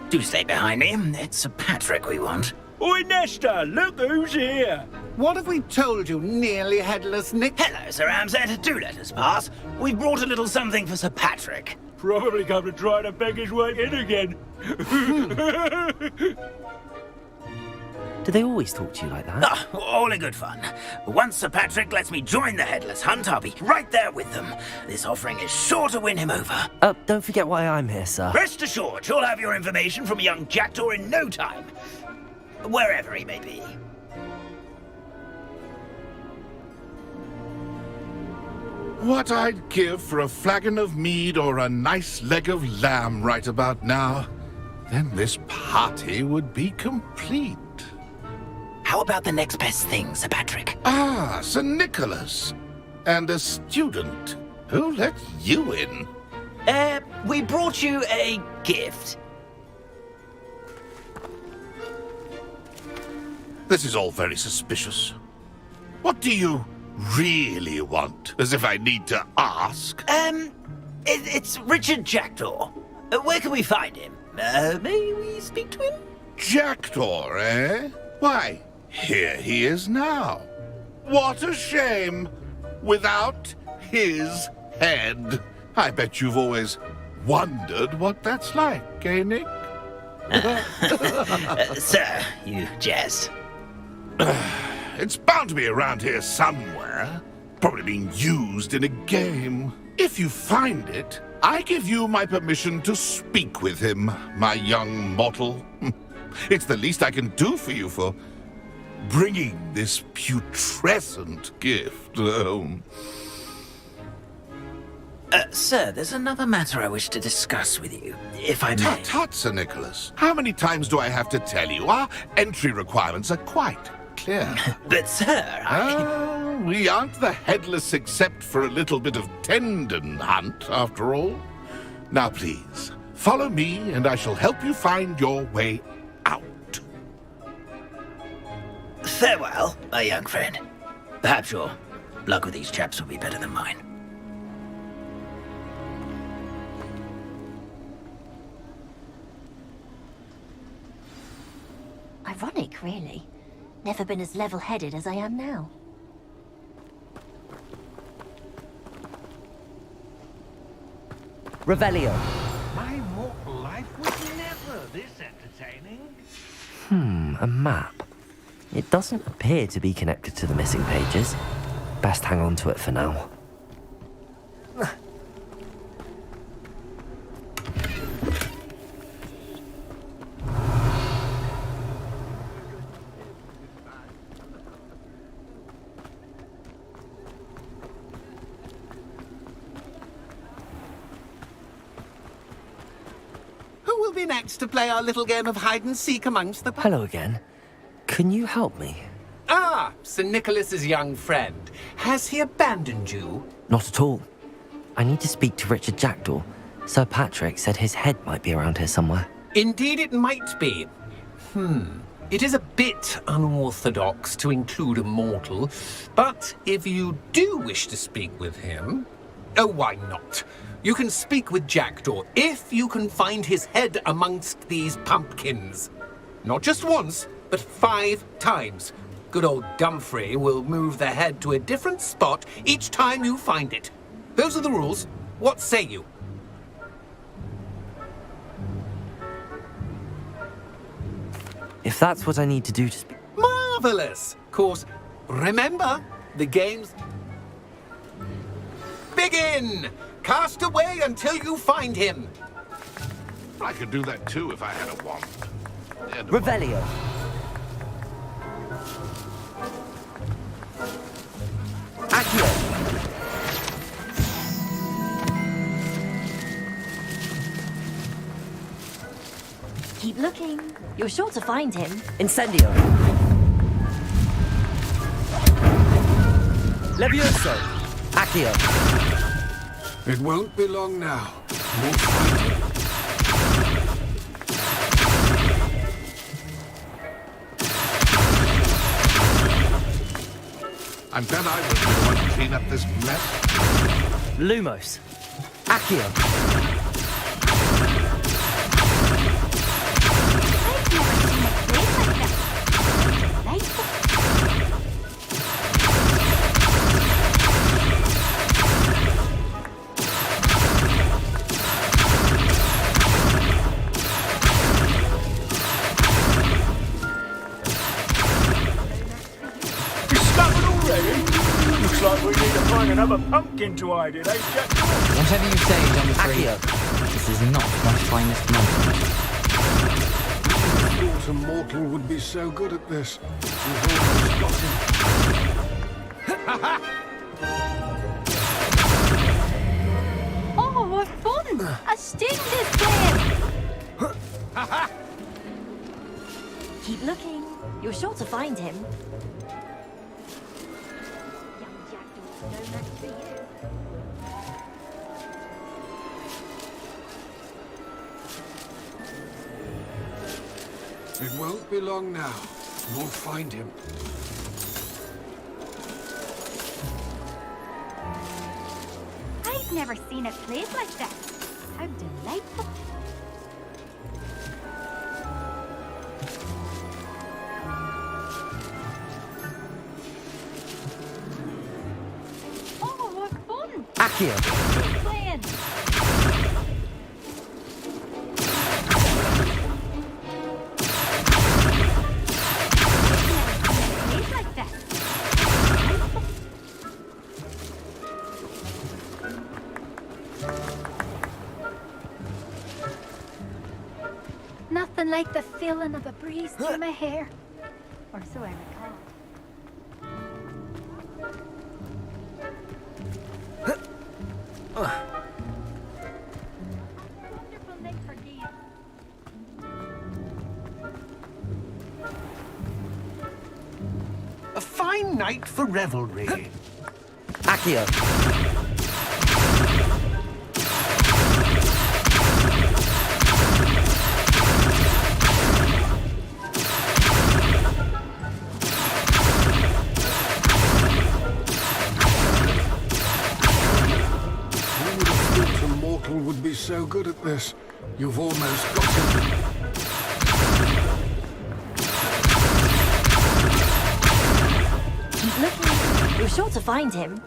Do stay behind me. It's Sir Patrick we want. Oi, Nesta, look who's here. What have we told you, nearly headless Nick? Hello, Sir Ramsed. Do let us pass. We've brought a little something for Sir Patrick. Probably come to try to beg his way in again. Do they always talk to you like that? Ah, all in good fun. Once Sir Patrick lets me join the Headless Hunt, I'll be right there with them. This offering is sure to win him over. Don't forget why I'm here, sir. Rest assured, you'll have your information from young Jackdaw in no time. Wherever he may be. What I'd give for a flagon of mead or a nice leg of lamb right about now. Then this party would be complete. How about the next best thing, Sir Patrick? Ah, Sir Nicholas. And a student. Who let you in? We brought you a gift. This is all very suspicious. What do you really want? As if I need to ask. It's Richard Jackdaw. Where can we find him? May we speak to him? Jackdaw, eh? Why, here he is now. What a shame. Without his head. I bet you've always wondered what that's like, eh, Nick? Sir, you jest. It's bound to be around here somewhere. Probably being used in a game. If you find it, I give you my permission to speak with him, my young mortal. It's the least I can do for you for bringing this putrescent gift home. Sir, there's another matter I wish to discuss with you, if I may. Tut, tut, Sir Nicholas. How many times do I have to tell you? Our entry requirements are quite clear. But, sir, we aren't the headless except for a little bit of tendon hunt, after all. Now, please, follow me, and I shall help you find your way out. Farewell, my young friend. Perhaps your luck with these chaps will be better than mine. Ironic, really. Never been as level-headed as I am now. Revelio. My mortal life was never this entertaining. A map. It doesn't appear to be connected to the missing pages. Best hang on to it for now. Who will be next to play our little game of hide-and-seek amongst the... Hello again. Can you help me? Ah, Sir Nicholas's young friend. Has he abandoned you? Not at all. I need to speak to Richard Jackdaw. Sir Patrick said his head might be around here somewhere. Indeed it might be. It is a bit unorthodox to include a mortal, but if you do wish to speak with him... Oh, why not? You can speak with Jackdaw if you can find his head amongst these pumpkins. Not just once, but 5 times. Good old Dumfrey will move the head to a different spot each time you find it. Those are the rules. What say you? If that's what I need to do to speak... Marvelous! Of course, remember, the game's... Begin! Cast away until you find him. I could do that too if I had a wand. Revelio. Accio. Keep looking. You're sure to find him. Incendio. Levioso. Accio. It won't be long now. We'll find him. I'm glad I was the one to clean up this mess. Lumos. Accio. Looks like we need to find another pumpkin to hide in, eh, Jack? Whatever you say, Dumfrey. This is not my finest moment. I thought a mortal would be so good at this. We've almost got him. Oh, what fun! A student is playing! Keep looking. You're sure to find him. It won't be long now. We'll find him. I've never seen a place like that. How delightful. Oh, what fun! Accio. Who's playing? Nothing like the feeling of a breeze through my hair. Or so I recall. Wonderful night for games. A fine night for revelry. Accio. Would be so good at this. You've almost got him. Keep looking. You're sure to find him.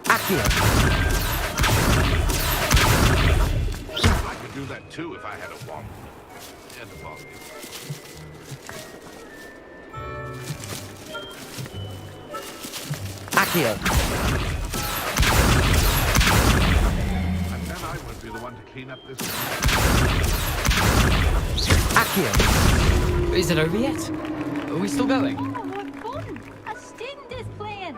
Accio. I could do that too if I had a wand. And a bargain. Accio. I won't be the one to clean up this. Accio. Is it over yet? Are we still going? Oh, what fun! A student is playing.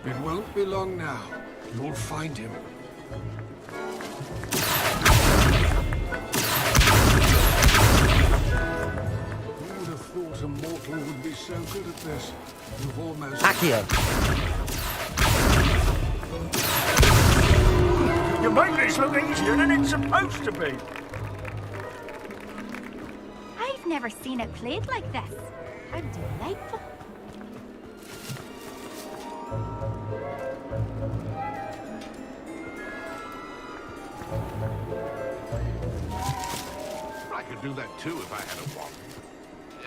It won't be long now. You'll find him. Thought a mortal would be so good at this. You've almost... Accio. You make this look easier than it's supposed to be. never seen it played like this. How delightful. I could do that too if I had a wand.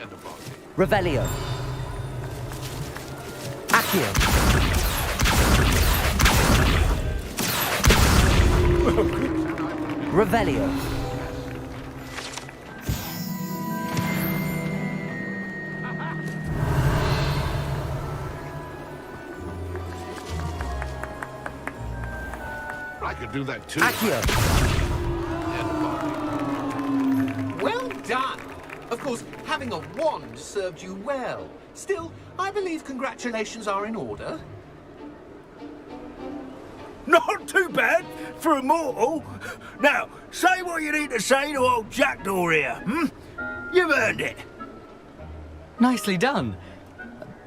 And a body. Revelio. Accio. Revelio. I could do that too. Accio. Well done! Of course, having a wand served you well. Still, I believe congratulations are in order. Not too bad for a mortal. Now, say what you need to say to old Jackdaw here, hmm? You've earned it. Nicely done.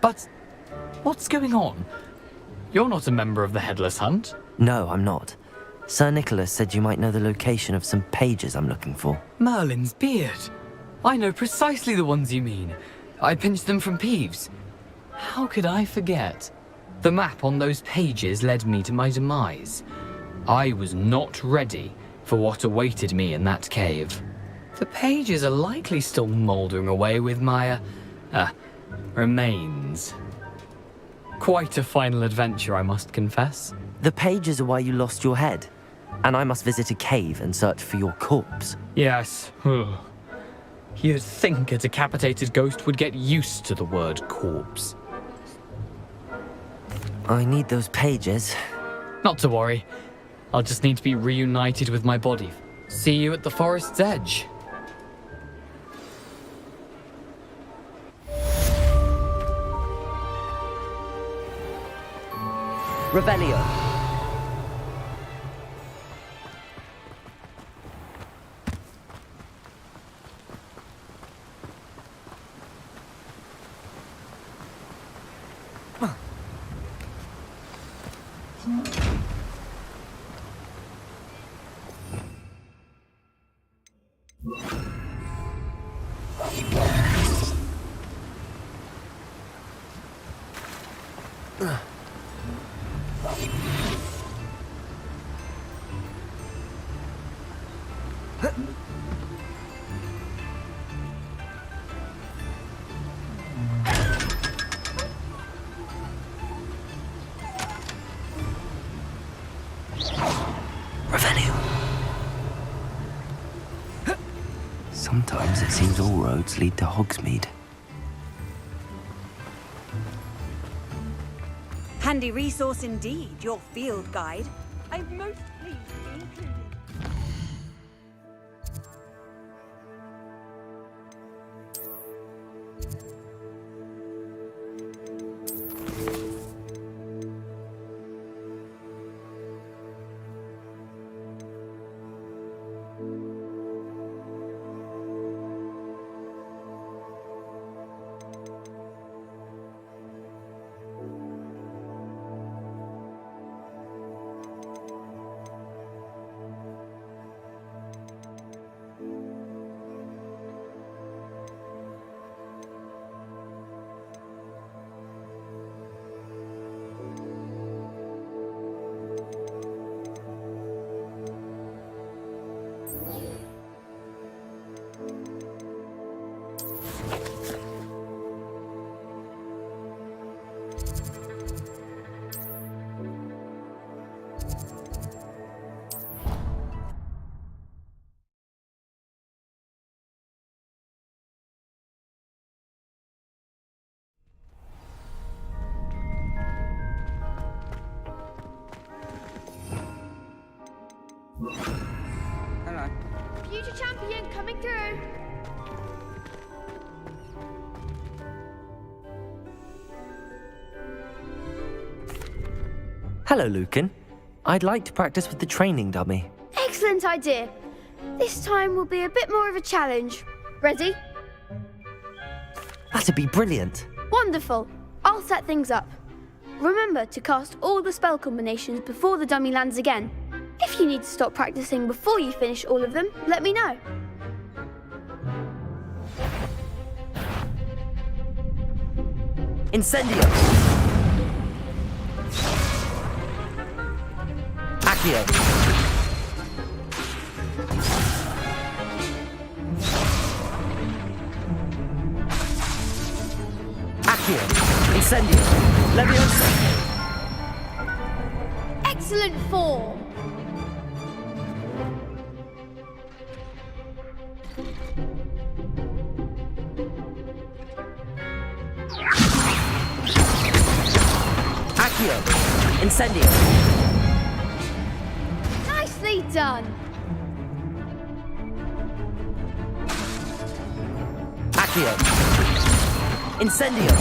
But what's going on? You're not a member of the Headless Hunt. No, I'm not. Sir Nicholas said you might know the location of some pages I'm looking for. Merlin's beard. I know precisely the ones you mean. I pinched them from Peeves. How could I forget? The map on those pages led me to my demise. I was not ready for what awaited me in that cave. The pages are likely still mouldering away with my, remains. Quite a final adventure, I must confess. The pages are why you lost your head, and I must visit a cave and search for your corpse. Yes. You'd think a decapitated ghost would get used to the word corpse. I need those pages. Not to worry. I'll just need to be reunited with my body. See you at the forest's edge. Revelio. Sometimes it seems all roads lead to Hogsmeade. Handy resource indeed, your field guide. I'm most pleased to be included. Hello. Future champion coming through. Hello, Lucan. I'd like to practice with the training dummy. Excellent idea. This time will be a bit more of a challenge. Ready? That'd be brilliant. Wonderful. I'll set things up. Remember to cast all the spell combinations before the dummy lands again. If you need to stop practicing before you finish all of them, let me know. Incendio! Accio! Accio! Incendio! Leviosa! Excellent form. Accio! Incendio! Nicely done. Accio! Incendio!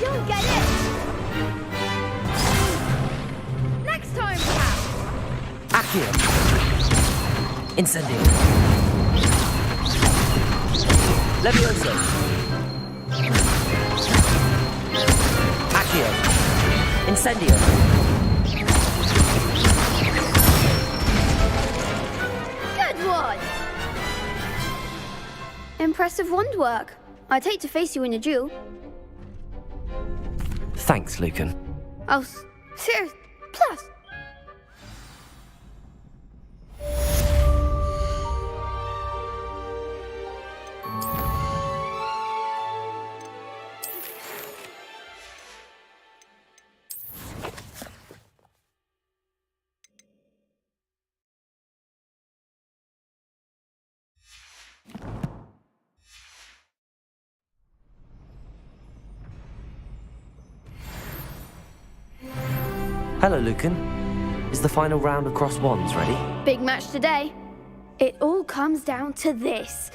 You'll get it. Next time, perhaps. Accio! Incendio! Leviosa! Accio! Incendio! Good one. Impressive wand work. I'd hate to face you in a duel. Thanks, Lucan. Oh, serious. Plus. Hello, Lucan. Is the final round of Cross Wands ready? Big match today. It all comes down to this.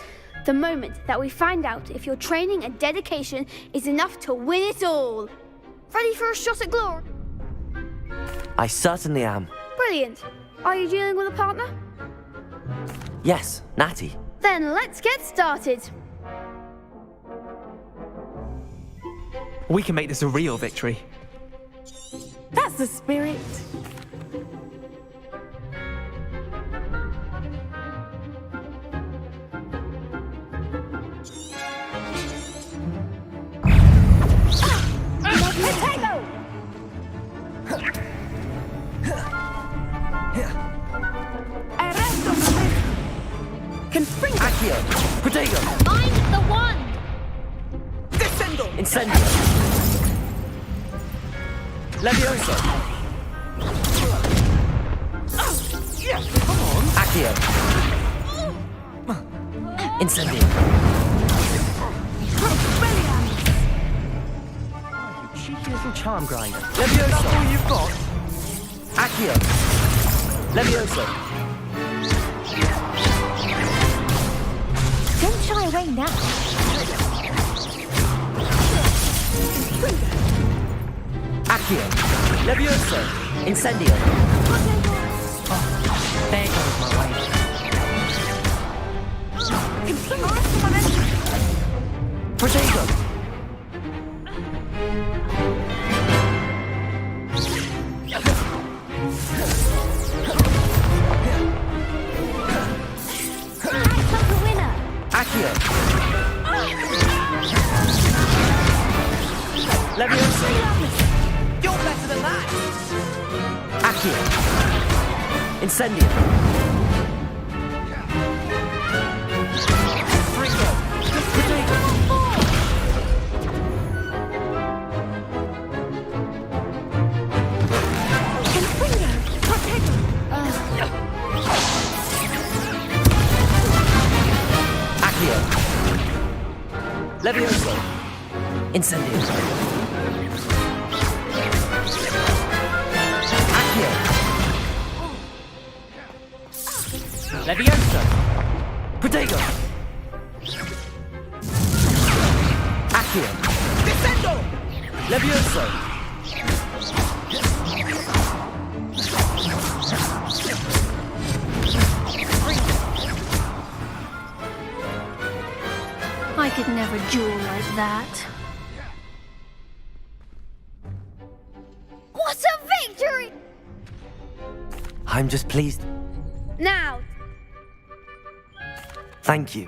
The moment that we find out if your training and dedication is enough to win it all. Ready for a shot at glory? I certainly am. Brilliant. Are you dealing with a partner? Yes, Natty. Then let's get started. We can make this a real victory. That's the spirit. Accio! Protego! Mind the wand! Descendo! Incendio! Leviosa! Come on! Accio! Incendio! You cheeky little charm grinder. Leviosa! That's all you've got? Accio! Leviosa! Don't shy away now. Accio! Leviosa! Incendio! Oh, there goes my way. Protego! Accio! Leviosa! You're better than that! Accio! Incendio! Protego! Accio! Leviosa! Incendio! Accio! Leviosa! Protego! Accio! Descendo! Leviosa! I could never duel like that. What a victory! I'm just pleased. Now, Thank you.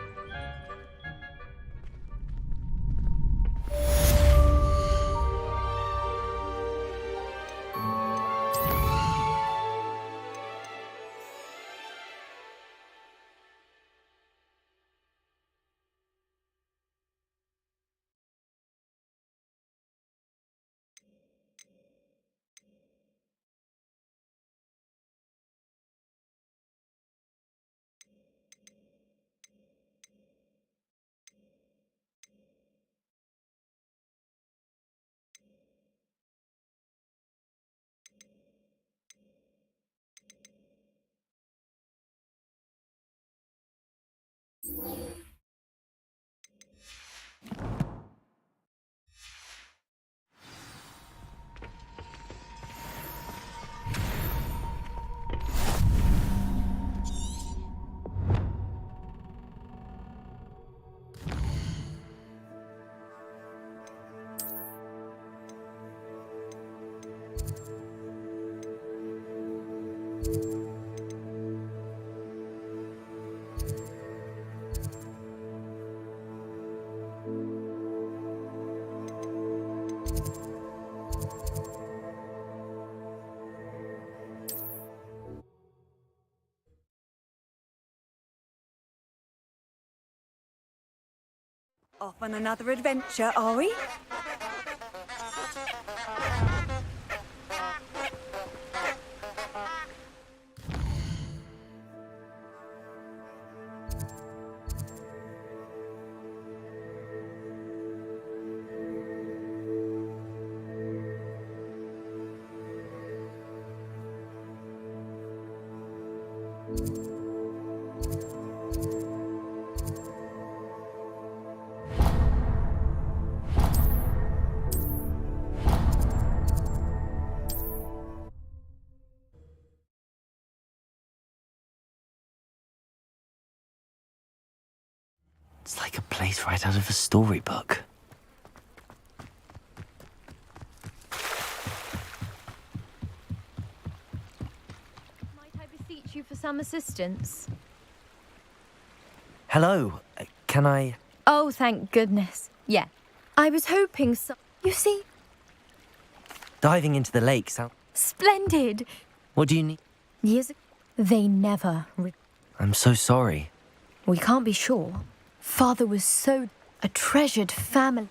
Off on another adventure, are we? It's like a place right out of a storybook. Might I beseech you for some assistance? Hello, can I... Oh, thank goodness. Yeah. I was hoping so. You see? Diving into the lake sound... Splendid. What do you need? Years ago, they never... I'm so sorry. We can't be sure. Father was so... a treasured family.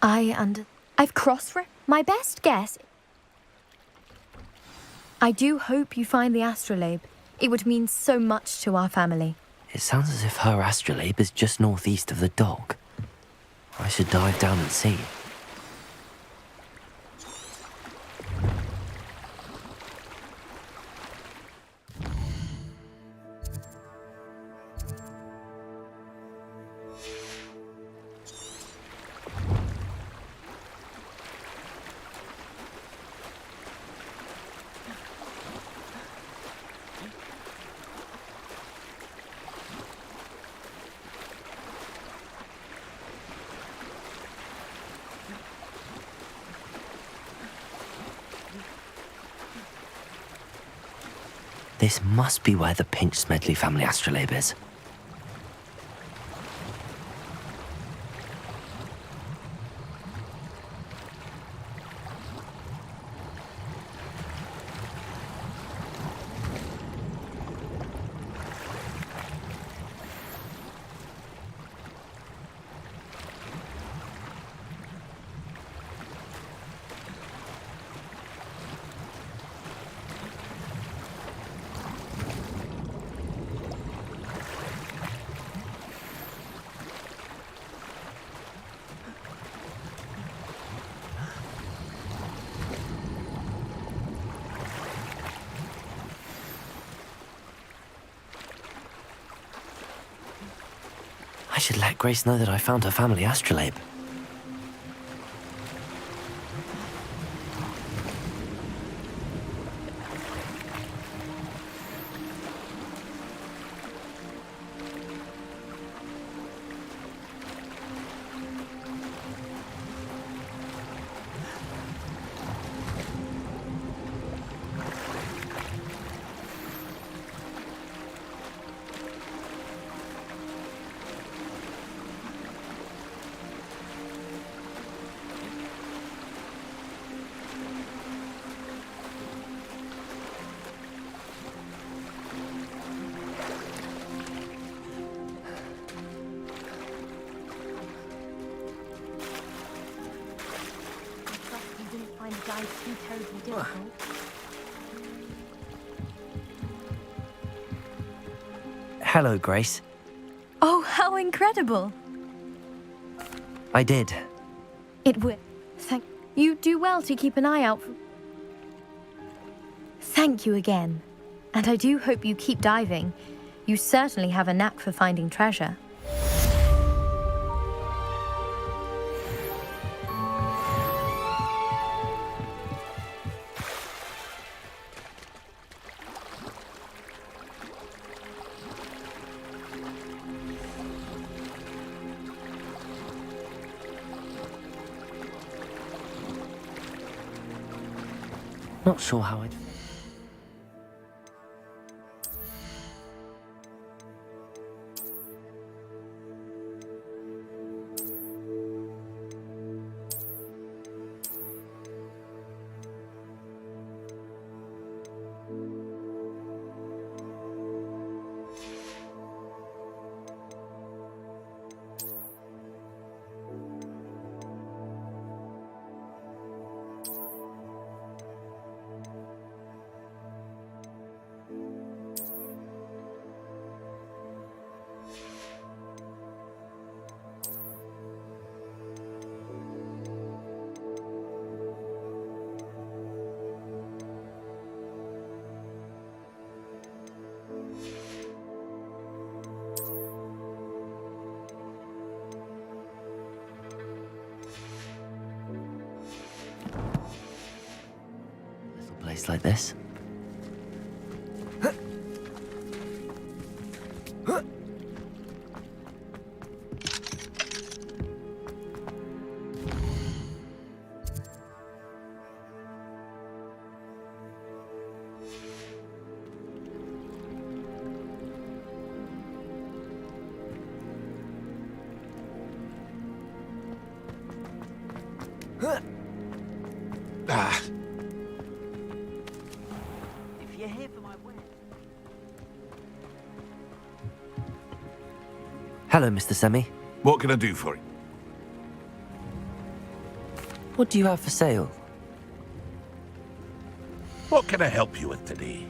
I've cross-referenced. My best guess... I do hope you find the astrolabe. It would mean so much to our family. It sounds as if her astrolabe is just northeast of the dock. I should dive down and see. This must be where the Pinch-Smedley family astrolabe is. I should let Grace know that I found her family astrolabe. Too terribly difficult. Hello, Grace. Oh, how incredible! I did. It will. Thank you. Do well to keep an eye out for... Thank you again. And I do hope you keep diving. You certainly have a knack for finding treasure. Not sure how I'd... Place like this. Ah. You're here for my wedding. Hello, Mr. Semi. What can I do for you? What do you have for sale? What can I help you with today?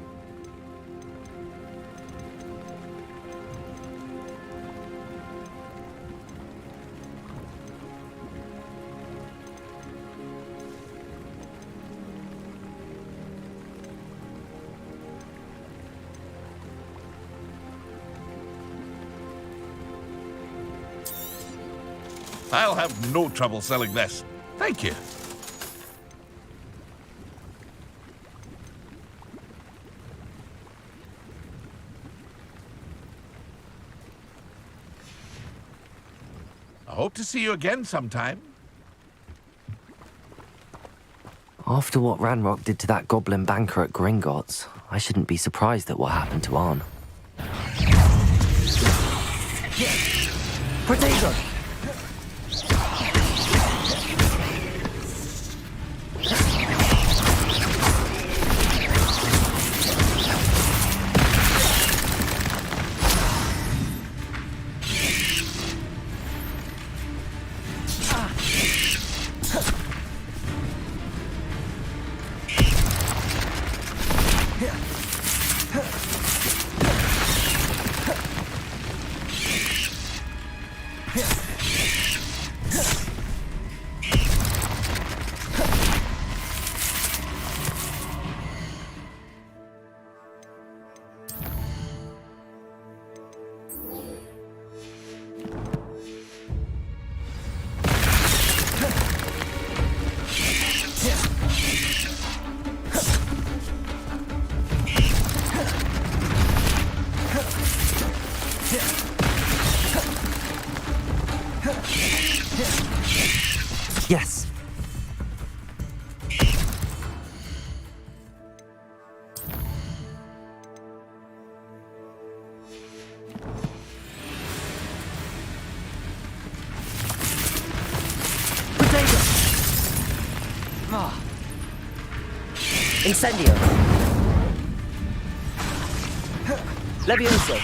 I'll have no trouble selling this. Thank you. I hope to see you again sometime. After what Ranrock did to that goblin banker at Gringotts, I shouldn't be surprised at what happened to Arn. Potato! Yes. Potato. Ah. Incendio. Levioso.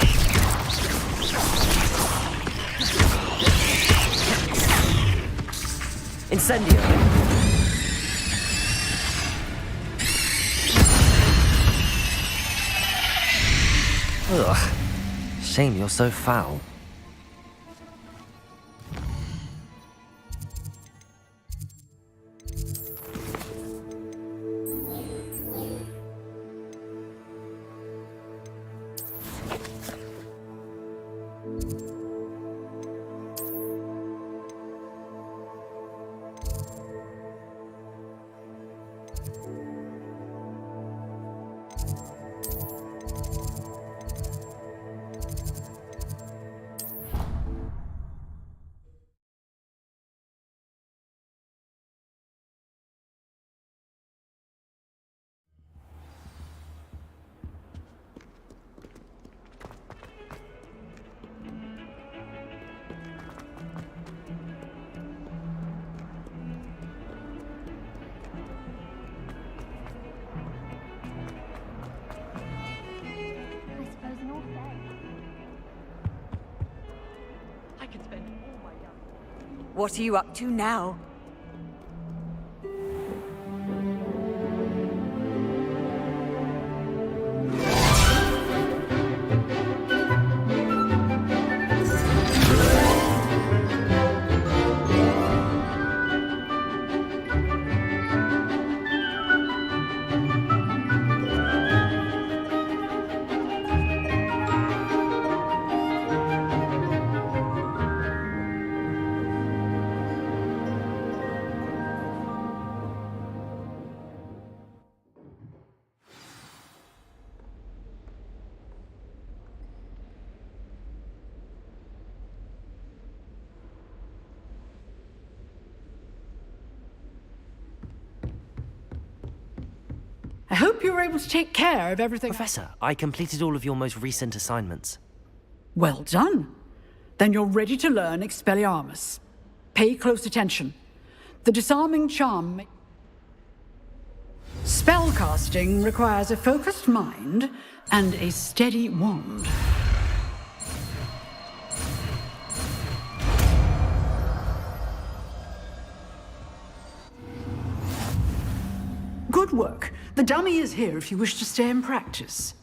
Incendio. Ugh. Shame you're so foul. What are you up to now? I hope you were able to take care of everything. Professor, I completed all of your most recent assignments. Well done. Then you're ready to learn Expelliarmus. Pay close attention. The disarming charm... Spellcasting requires a focused mind and a steady wand. Good work. The dummy is here if you wish to stay and practice.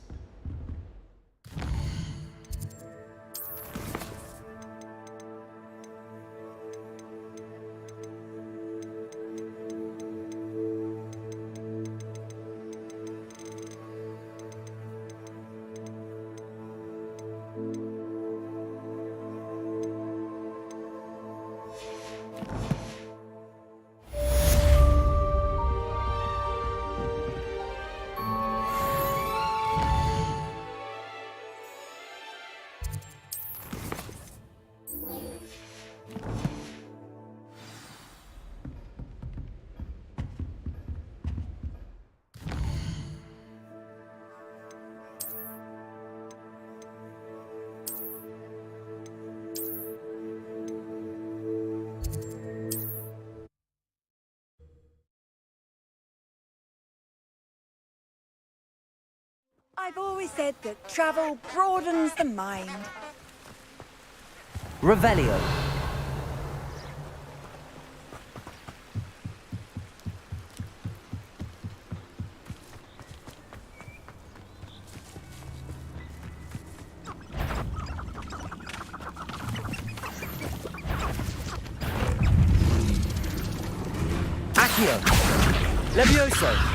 I've always said that travel broadens the mind. Revelio. Accio. Levioso.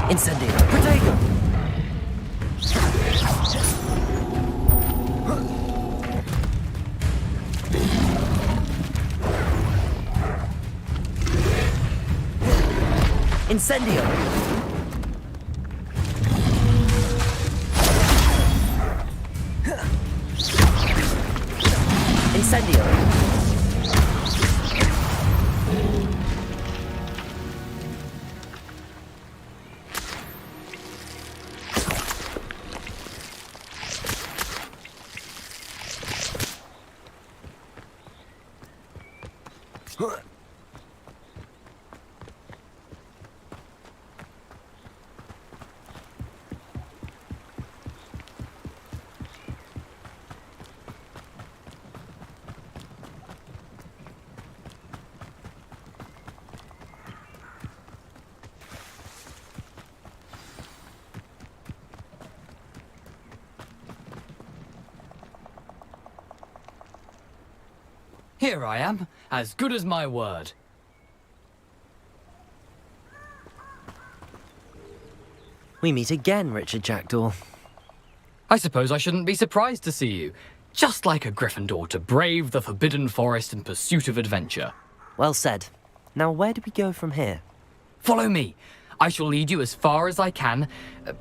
Incendio. Protego. Incendio. Incendio. Here I am, as good as my word. We meet again, Richard Jackdaw. I suppose I shouldn't be surprised to see you. Just like a Gryffindor to brave the Forbidden Forest in pursuit of adventure. Well said. Now where do we go from here? Follow me. I shall lead you as far as I can,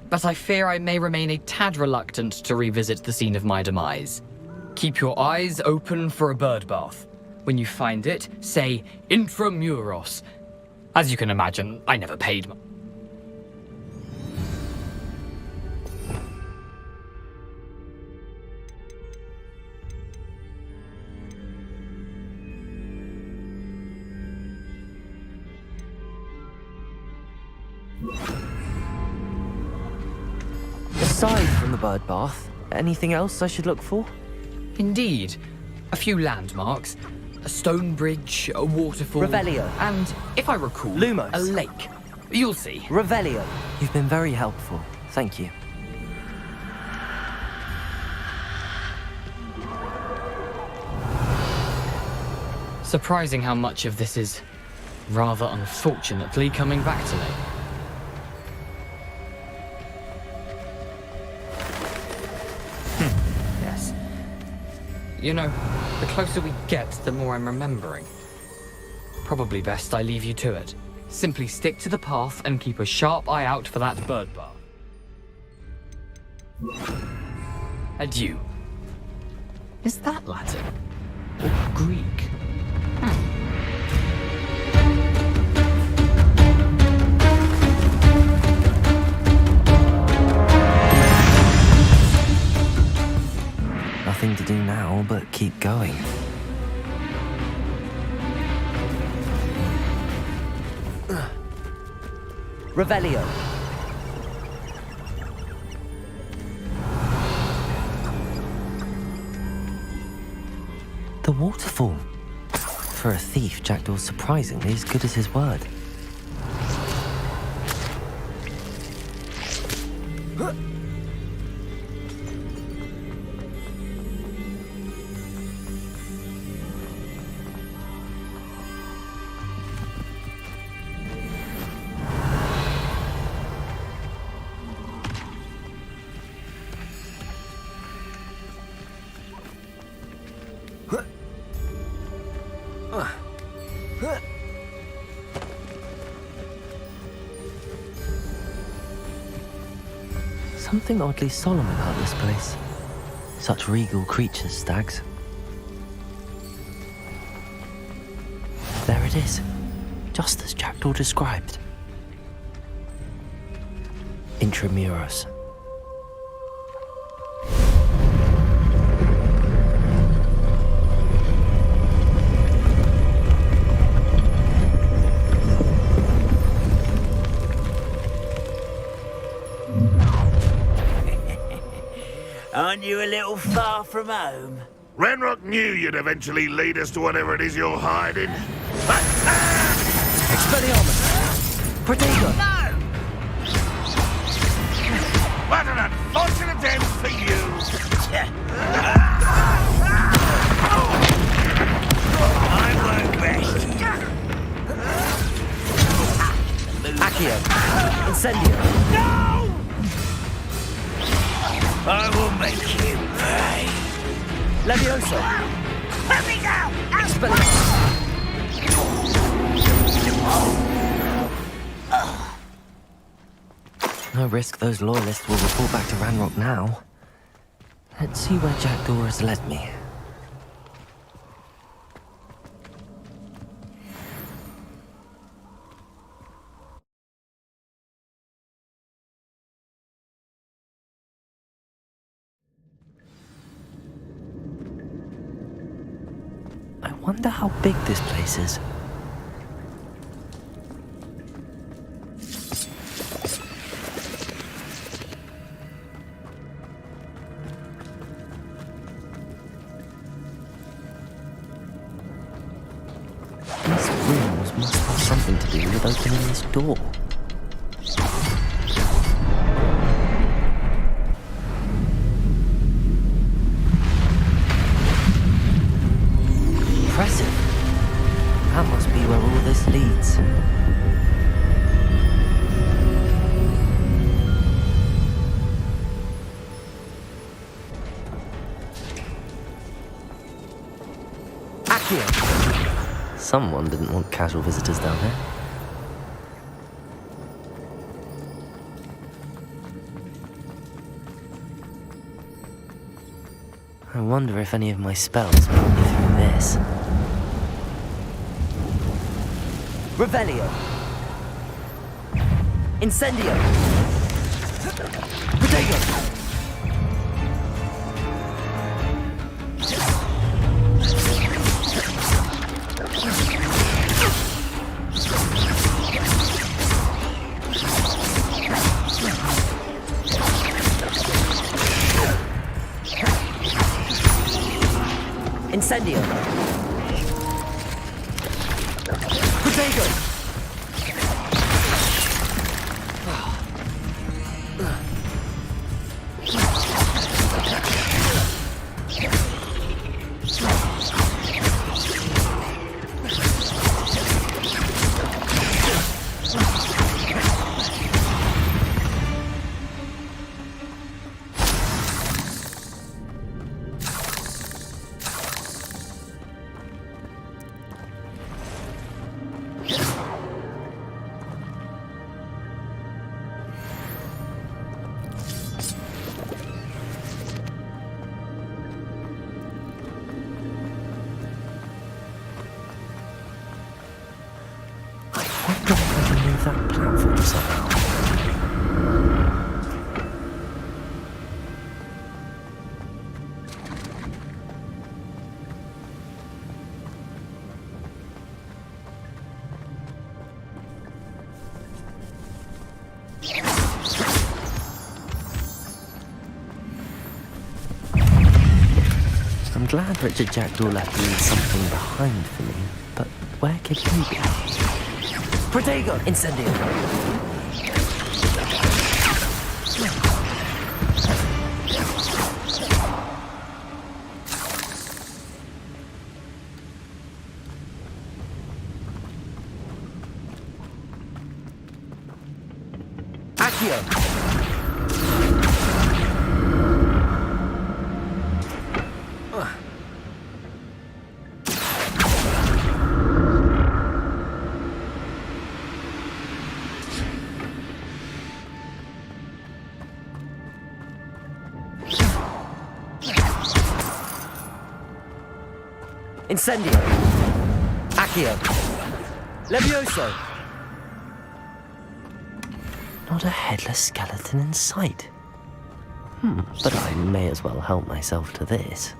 but I fear I may remain a tad reluctant to revisit the scene of my demise. Keep your eyes open for a bird bath. When you find it, say Intramuros. As you can imagine, I never paid Aside from the bird bath, anything else I should look for? Indeed. A few landmarks. A stone bridge, a waterfall... Revelio. And, if I recall... Lumos. A lake. You'll see. Revelio. You've been very helpful. Thank you. Surprising how much of this is, rather unfortunately, coming back to me. Yes. You know, the closer we get, the more I'm remembering. Probably best I leave you to it. Simply stick to the path and keep a sharp eye out for that bird bath. Adieu. Is that Latin? Or Greek? Nothing to do now but keep going. Revelio. The waterfall. For a thief, Jackdaw's surprisingly as good as his word. Something oddly solemn about this place. Such regal creatures, stags. There it is, just as Jackdaw described. Intramuros. Aren't you a little far from home? Ranrock knew you'd eventually lead us to whatever it is you're hiding. Expelliarmus! Protego! No! What an unfortunate end for you! I won't rest. Accio! Incendio! No! I will make you pay. Levioso! Let me go! Expelliarmus! No risk those loyalists will report back to Ranrock now. Let's see where Jackdaw has led me. I wonder how big this place is. These rooms must have something to do with opening this door. Impressive. That must be where all this leads. Accio! Someone didn't want casual visitors down here. I wonder if any of my spells put me through this. Revelio! Incendio! Protego! Incendio. Protego. That platform somehow. I'm glad Richard Jackdaw left me something behind for me, but where could he be? Protego! Incendio! Accio! Incendio! Accio! Levioso! Not a headless skeleton in sight. But I may as well help myself to this.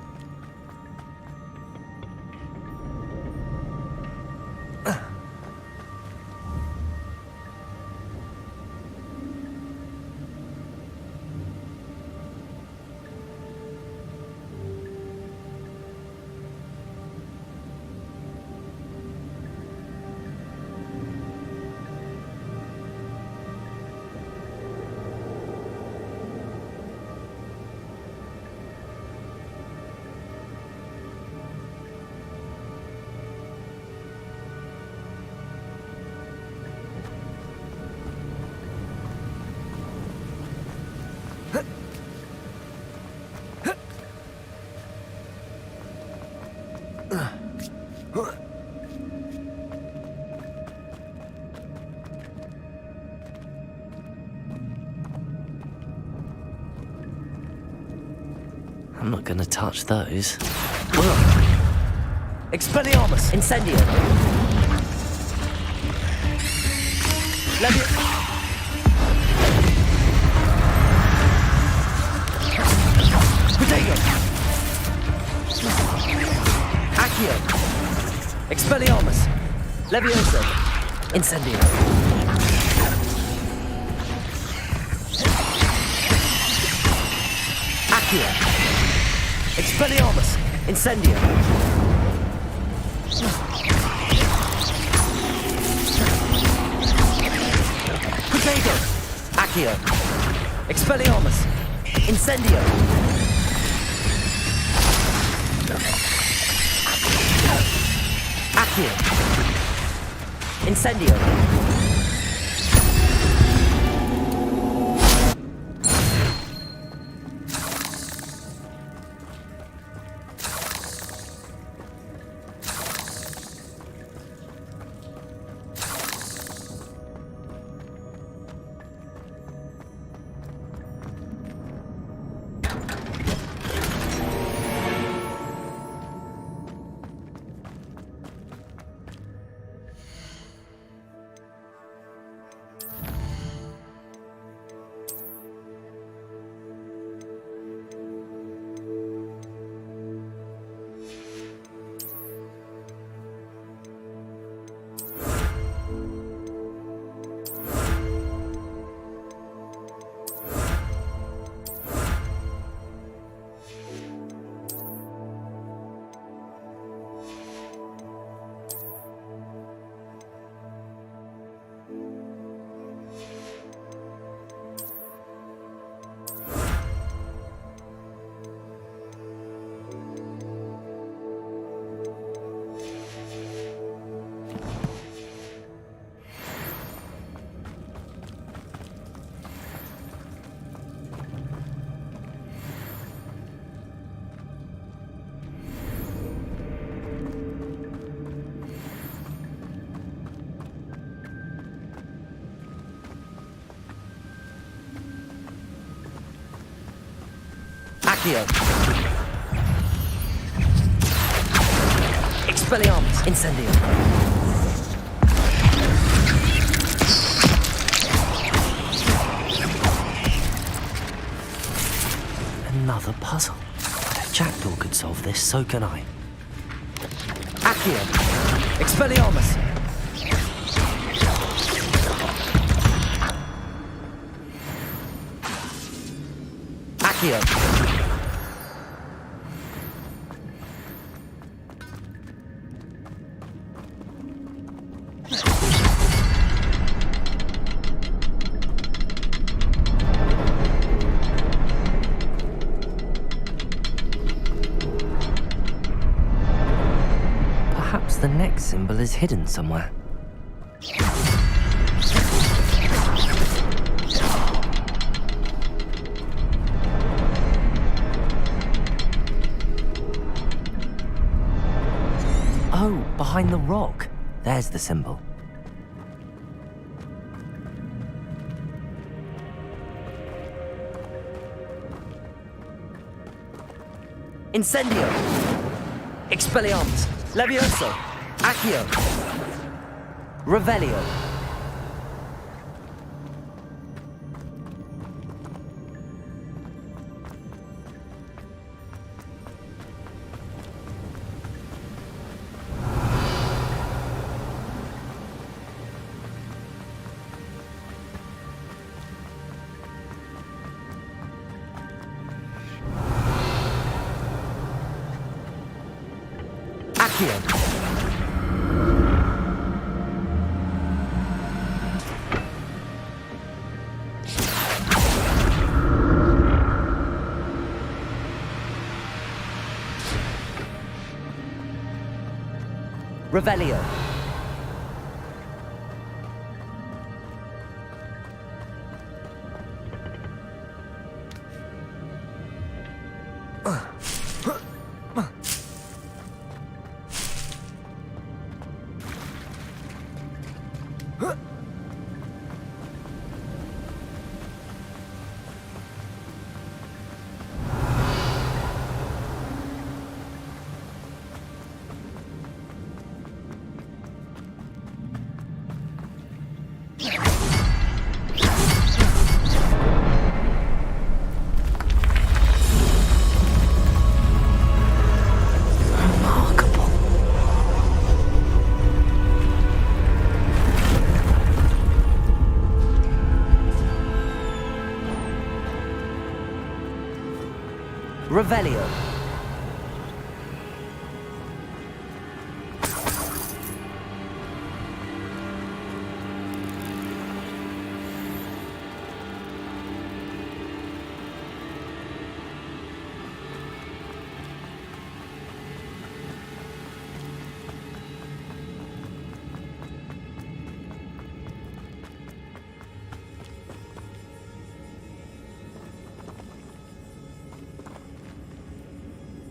I'm not gonna touch those. Expelliarmus! Incendio! Protego! Accio! Expelliarmus! Levioso! Incendio! Accio! Expelliarmus! Incendio! Protego! Accio! Expelliarmus! Incendio! Accio! Incendio! Accio. Expelliarmus. Incendio. Another puzzle. If Jackdaw could solve this, so can I. Accio. Expelliarmus. Accio. Perhaps the next symbol is hidden somewhere. Oh, behind the rock. There's the symbol. Incendio. Expelliarmus. Levioso. Accio. Revelio. Accio. Revelio. Revelio.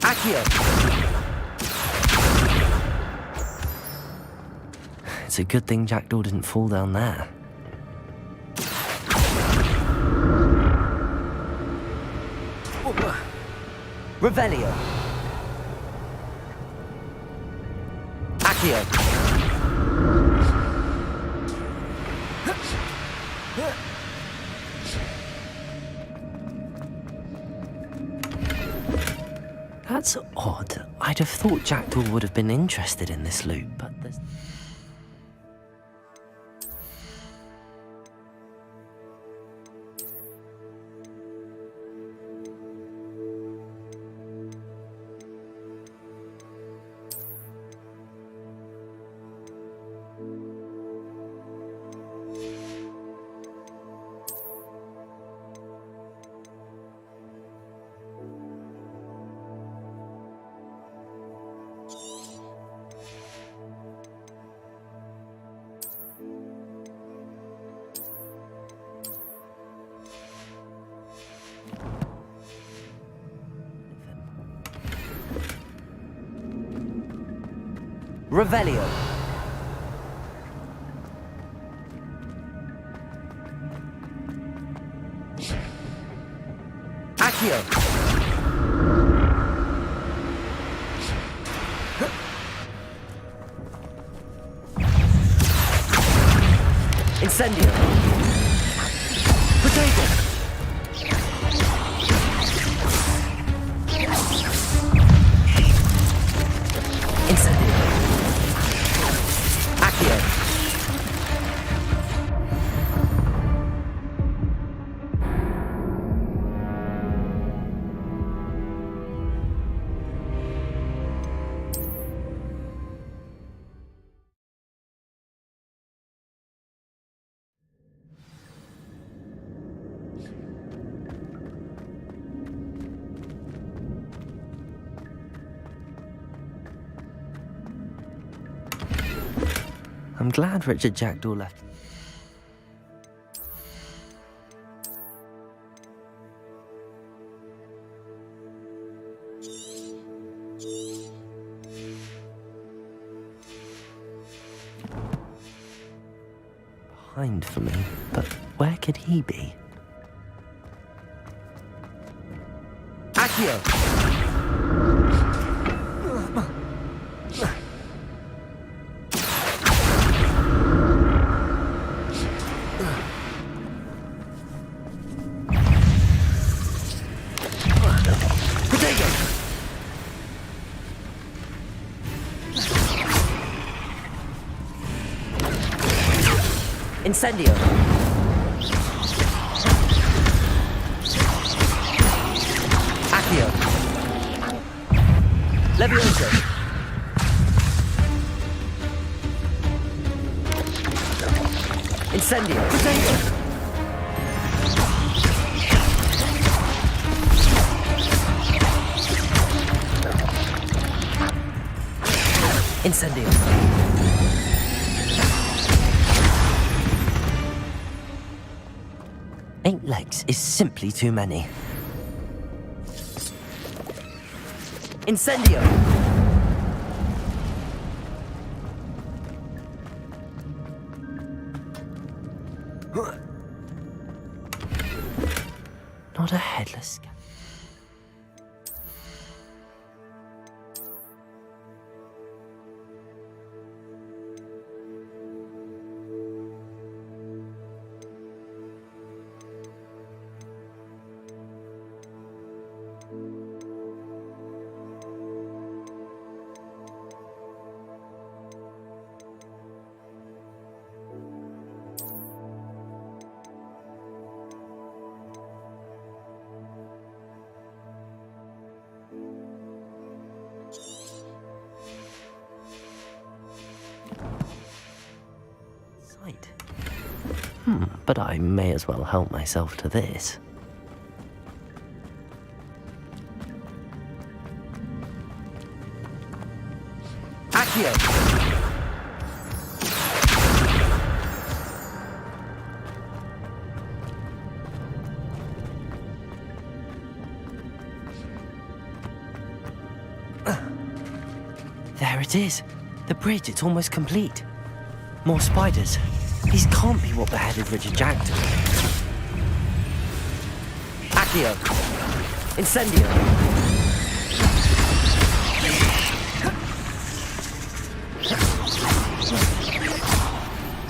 Accio. It's a good thing Jackdaw didn't fall down there. Revelio. Accio. That's odd. I'd have thought Jackdaw would have been interested in this loot, but there's... Revelio. Accio. Incendio! Potato! Incendio! Accio! I'm glad Richard Jackdaw left. Behind for me, but where could he be? Accio! Incendio! Accio! Levioso! Incendio! Potato! Incendio! Eight legs is simply too many. Incendio! Not a headless cat. But I may as well help myself to this. Accio! There it is. The bridge, it's almost complete. More spiders. These can't be what beheaded Richard Jackdaw. Accio! Incendio!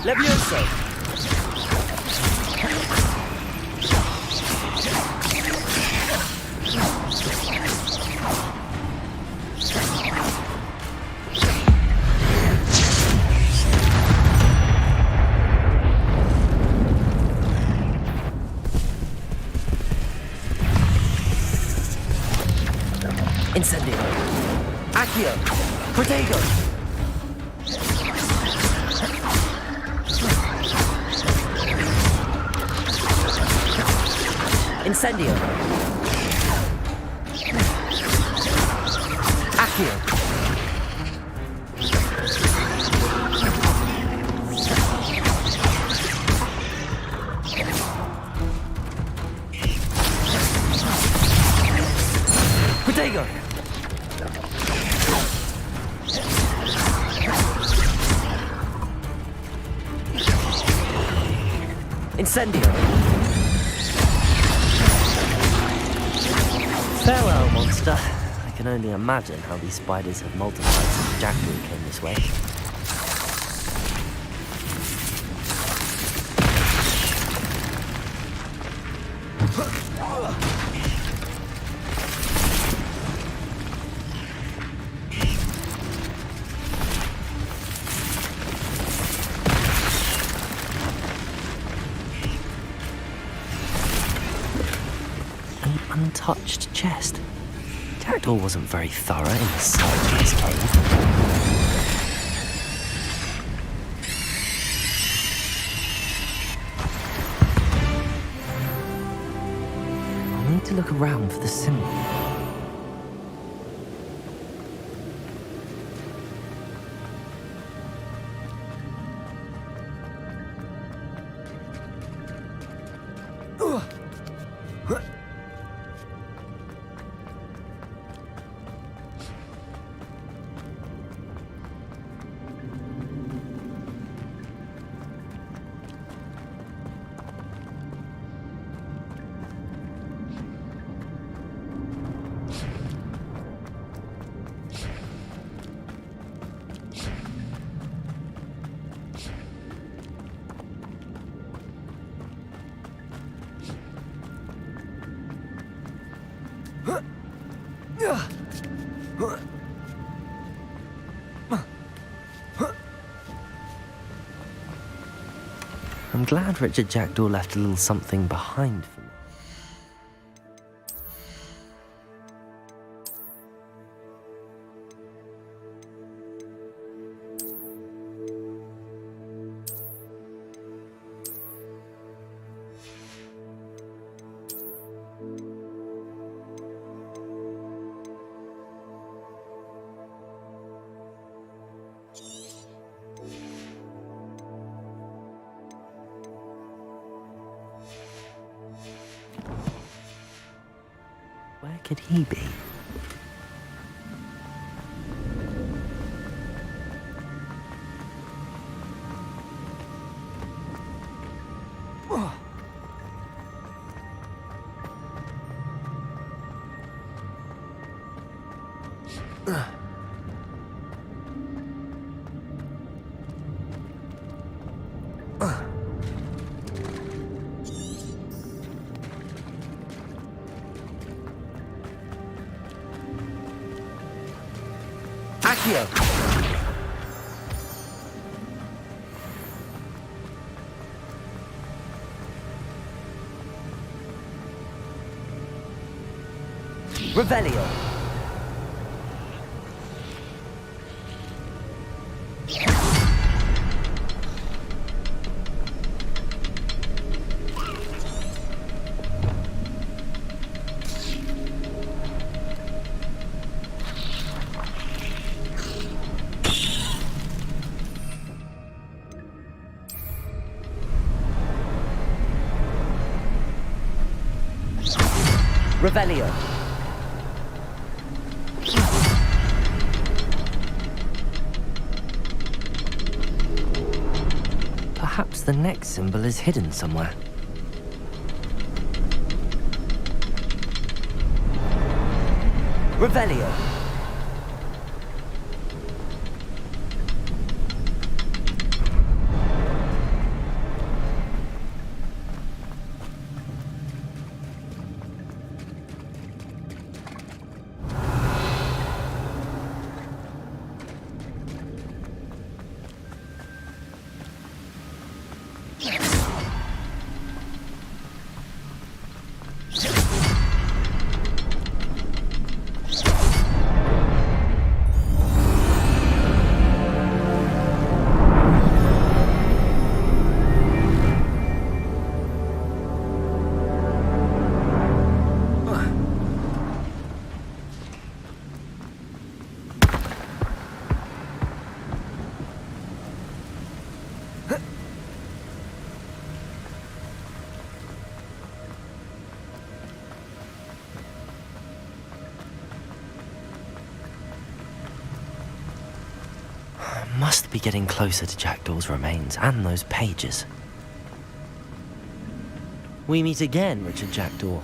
Levioso! Incendio! Accio! Protego! Incendio! Accio! Protego! Incendio! Farewell, monster. I can only imagine how these spiders have multiplied since Jackdaw came this way. untouched chest. Jackdaw wasn't very thorough in his search of his cave. I'll need to look around for the symbol. I'm glad Richard Jackdaw left a little something behind for me. Where could he be? Accio! Revelio! Revelio. Perhaps the next symbol is hidden somewhere. Revelio. Must be getting closer to Jackdaw's remains and those pages. We meet again, Richard Jackdaw.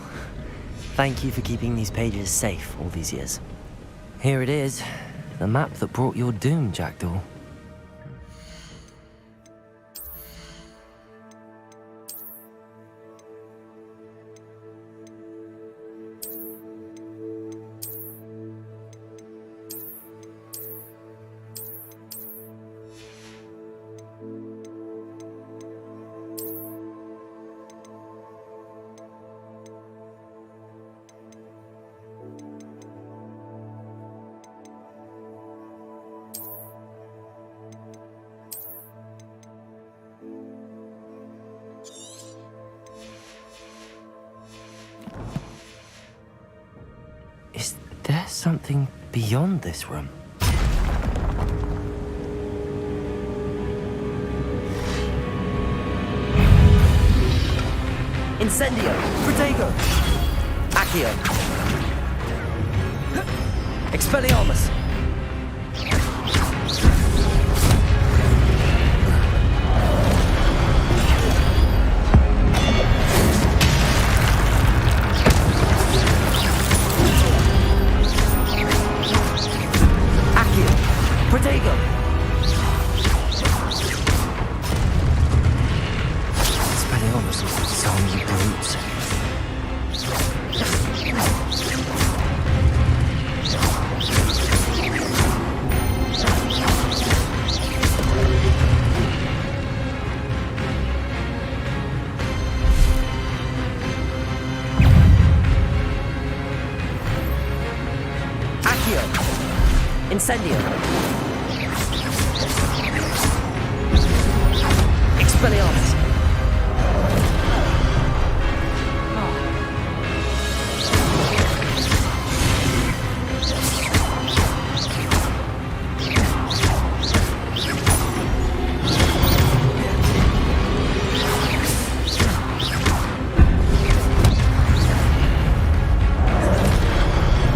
Thank you for keeping these pages safe all these years. Here it is, the map that brought your doom, Jackdaw. Is there something beyond this room? Incendio! Protego! Accio! Expelliarmus! Accio! Protego! Expelliarmus was some brutes. Incendio! Expelliarmus!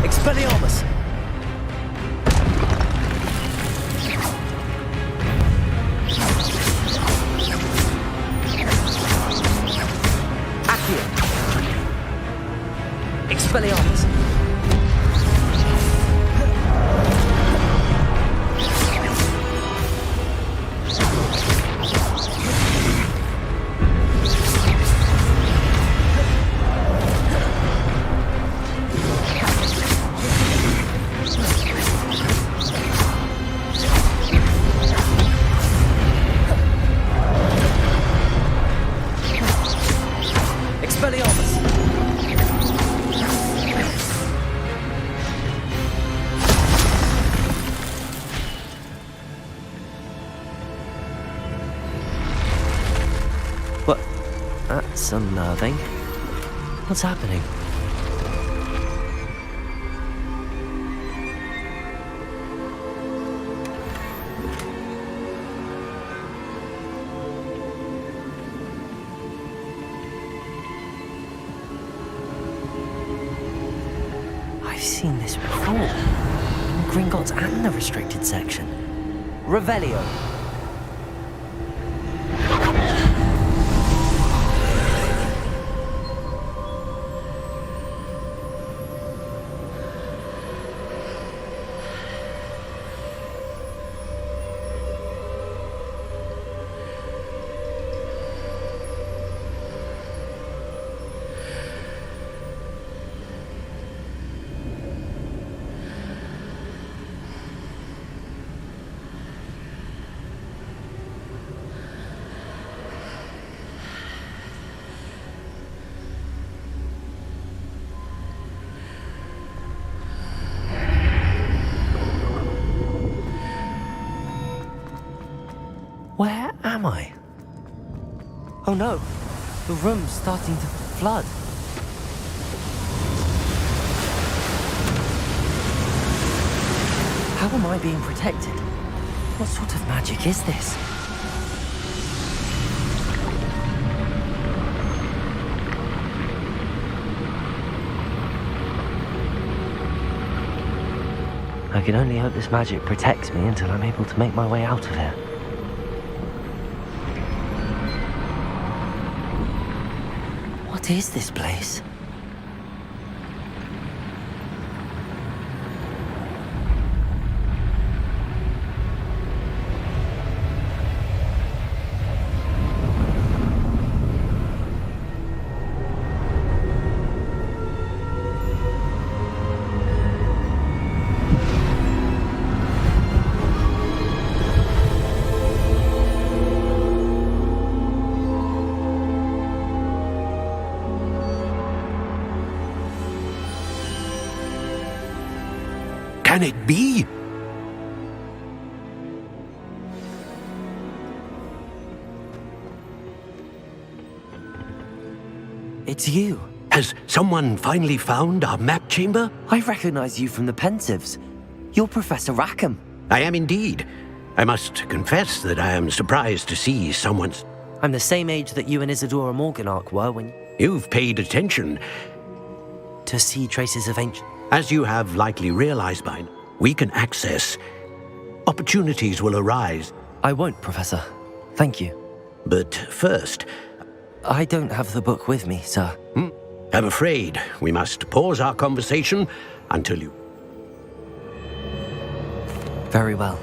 Expelliarmus! Expelliarmus! Expelliarmus! What? That's unnerving. What's happening? I've seen this before. In Gringotts and the restricted section. Revelio. Where am I? Oh no, the room's starting to flood. How am I being protected? What sort of magic is this? I can only hope this magic protects me until I'm able to make my way out of here. What is this place? Can it be? It's you. Has someone finally found our map chamber? I recognize you from the Pensives. You're Professor Rackham. I am indeed. I must confess that I am surprised to see someone's... I'm the same age that you and Isadora Morganark were when... You've paid attention. To see traces of ancient... As you have likely realized by now, we can access. Opportunities will arise. I won't, Professor. Thank you. But first... I don't have the book with me, sir. I'm afraid we must pause our conversation until you... Very well.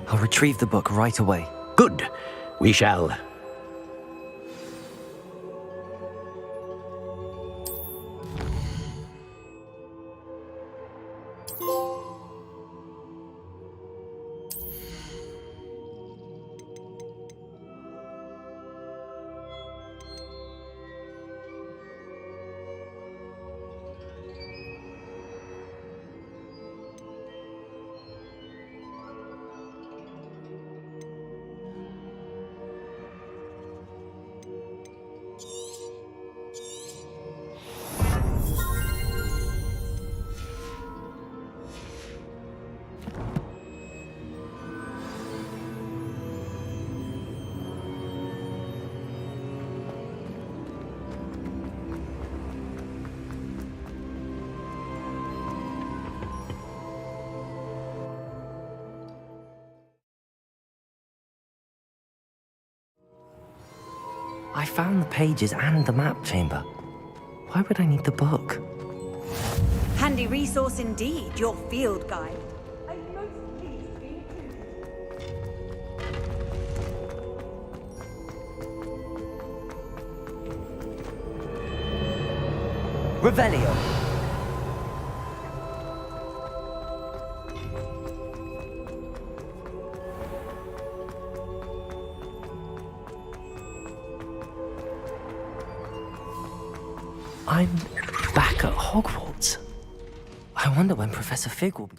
I'll retrieve the book right away. Good. We shall... I found the pages and the map chamber. Why would I need the book? Handy resource indeed, your field guide. I'm most pleased to be included. Revelio. I'm back at Hogwarts. I wonder when Professor Fig will be...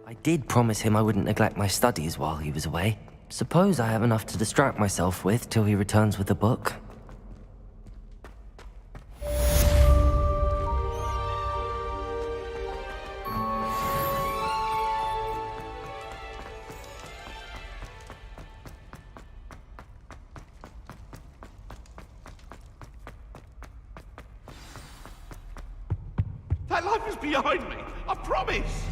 I did promise him I wouldn't neglect my studies while he was away. Suppose I have enough to distract myself with till he returns with the book. That life is behind me, I promise!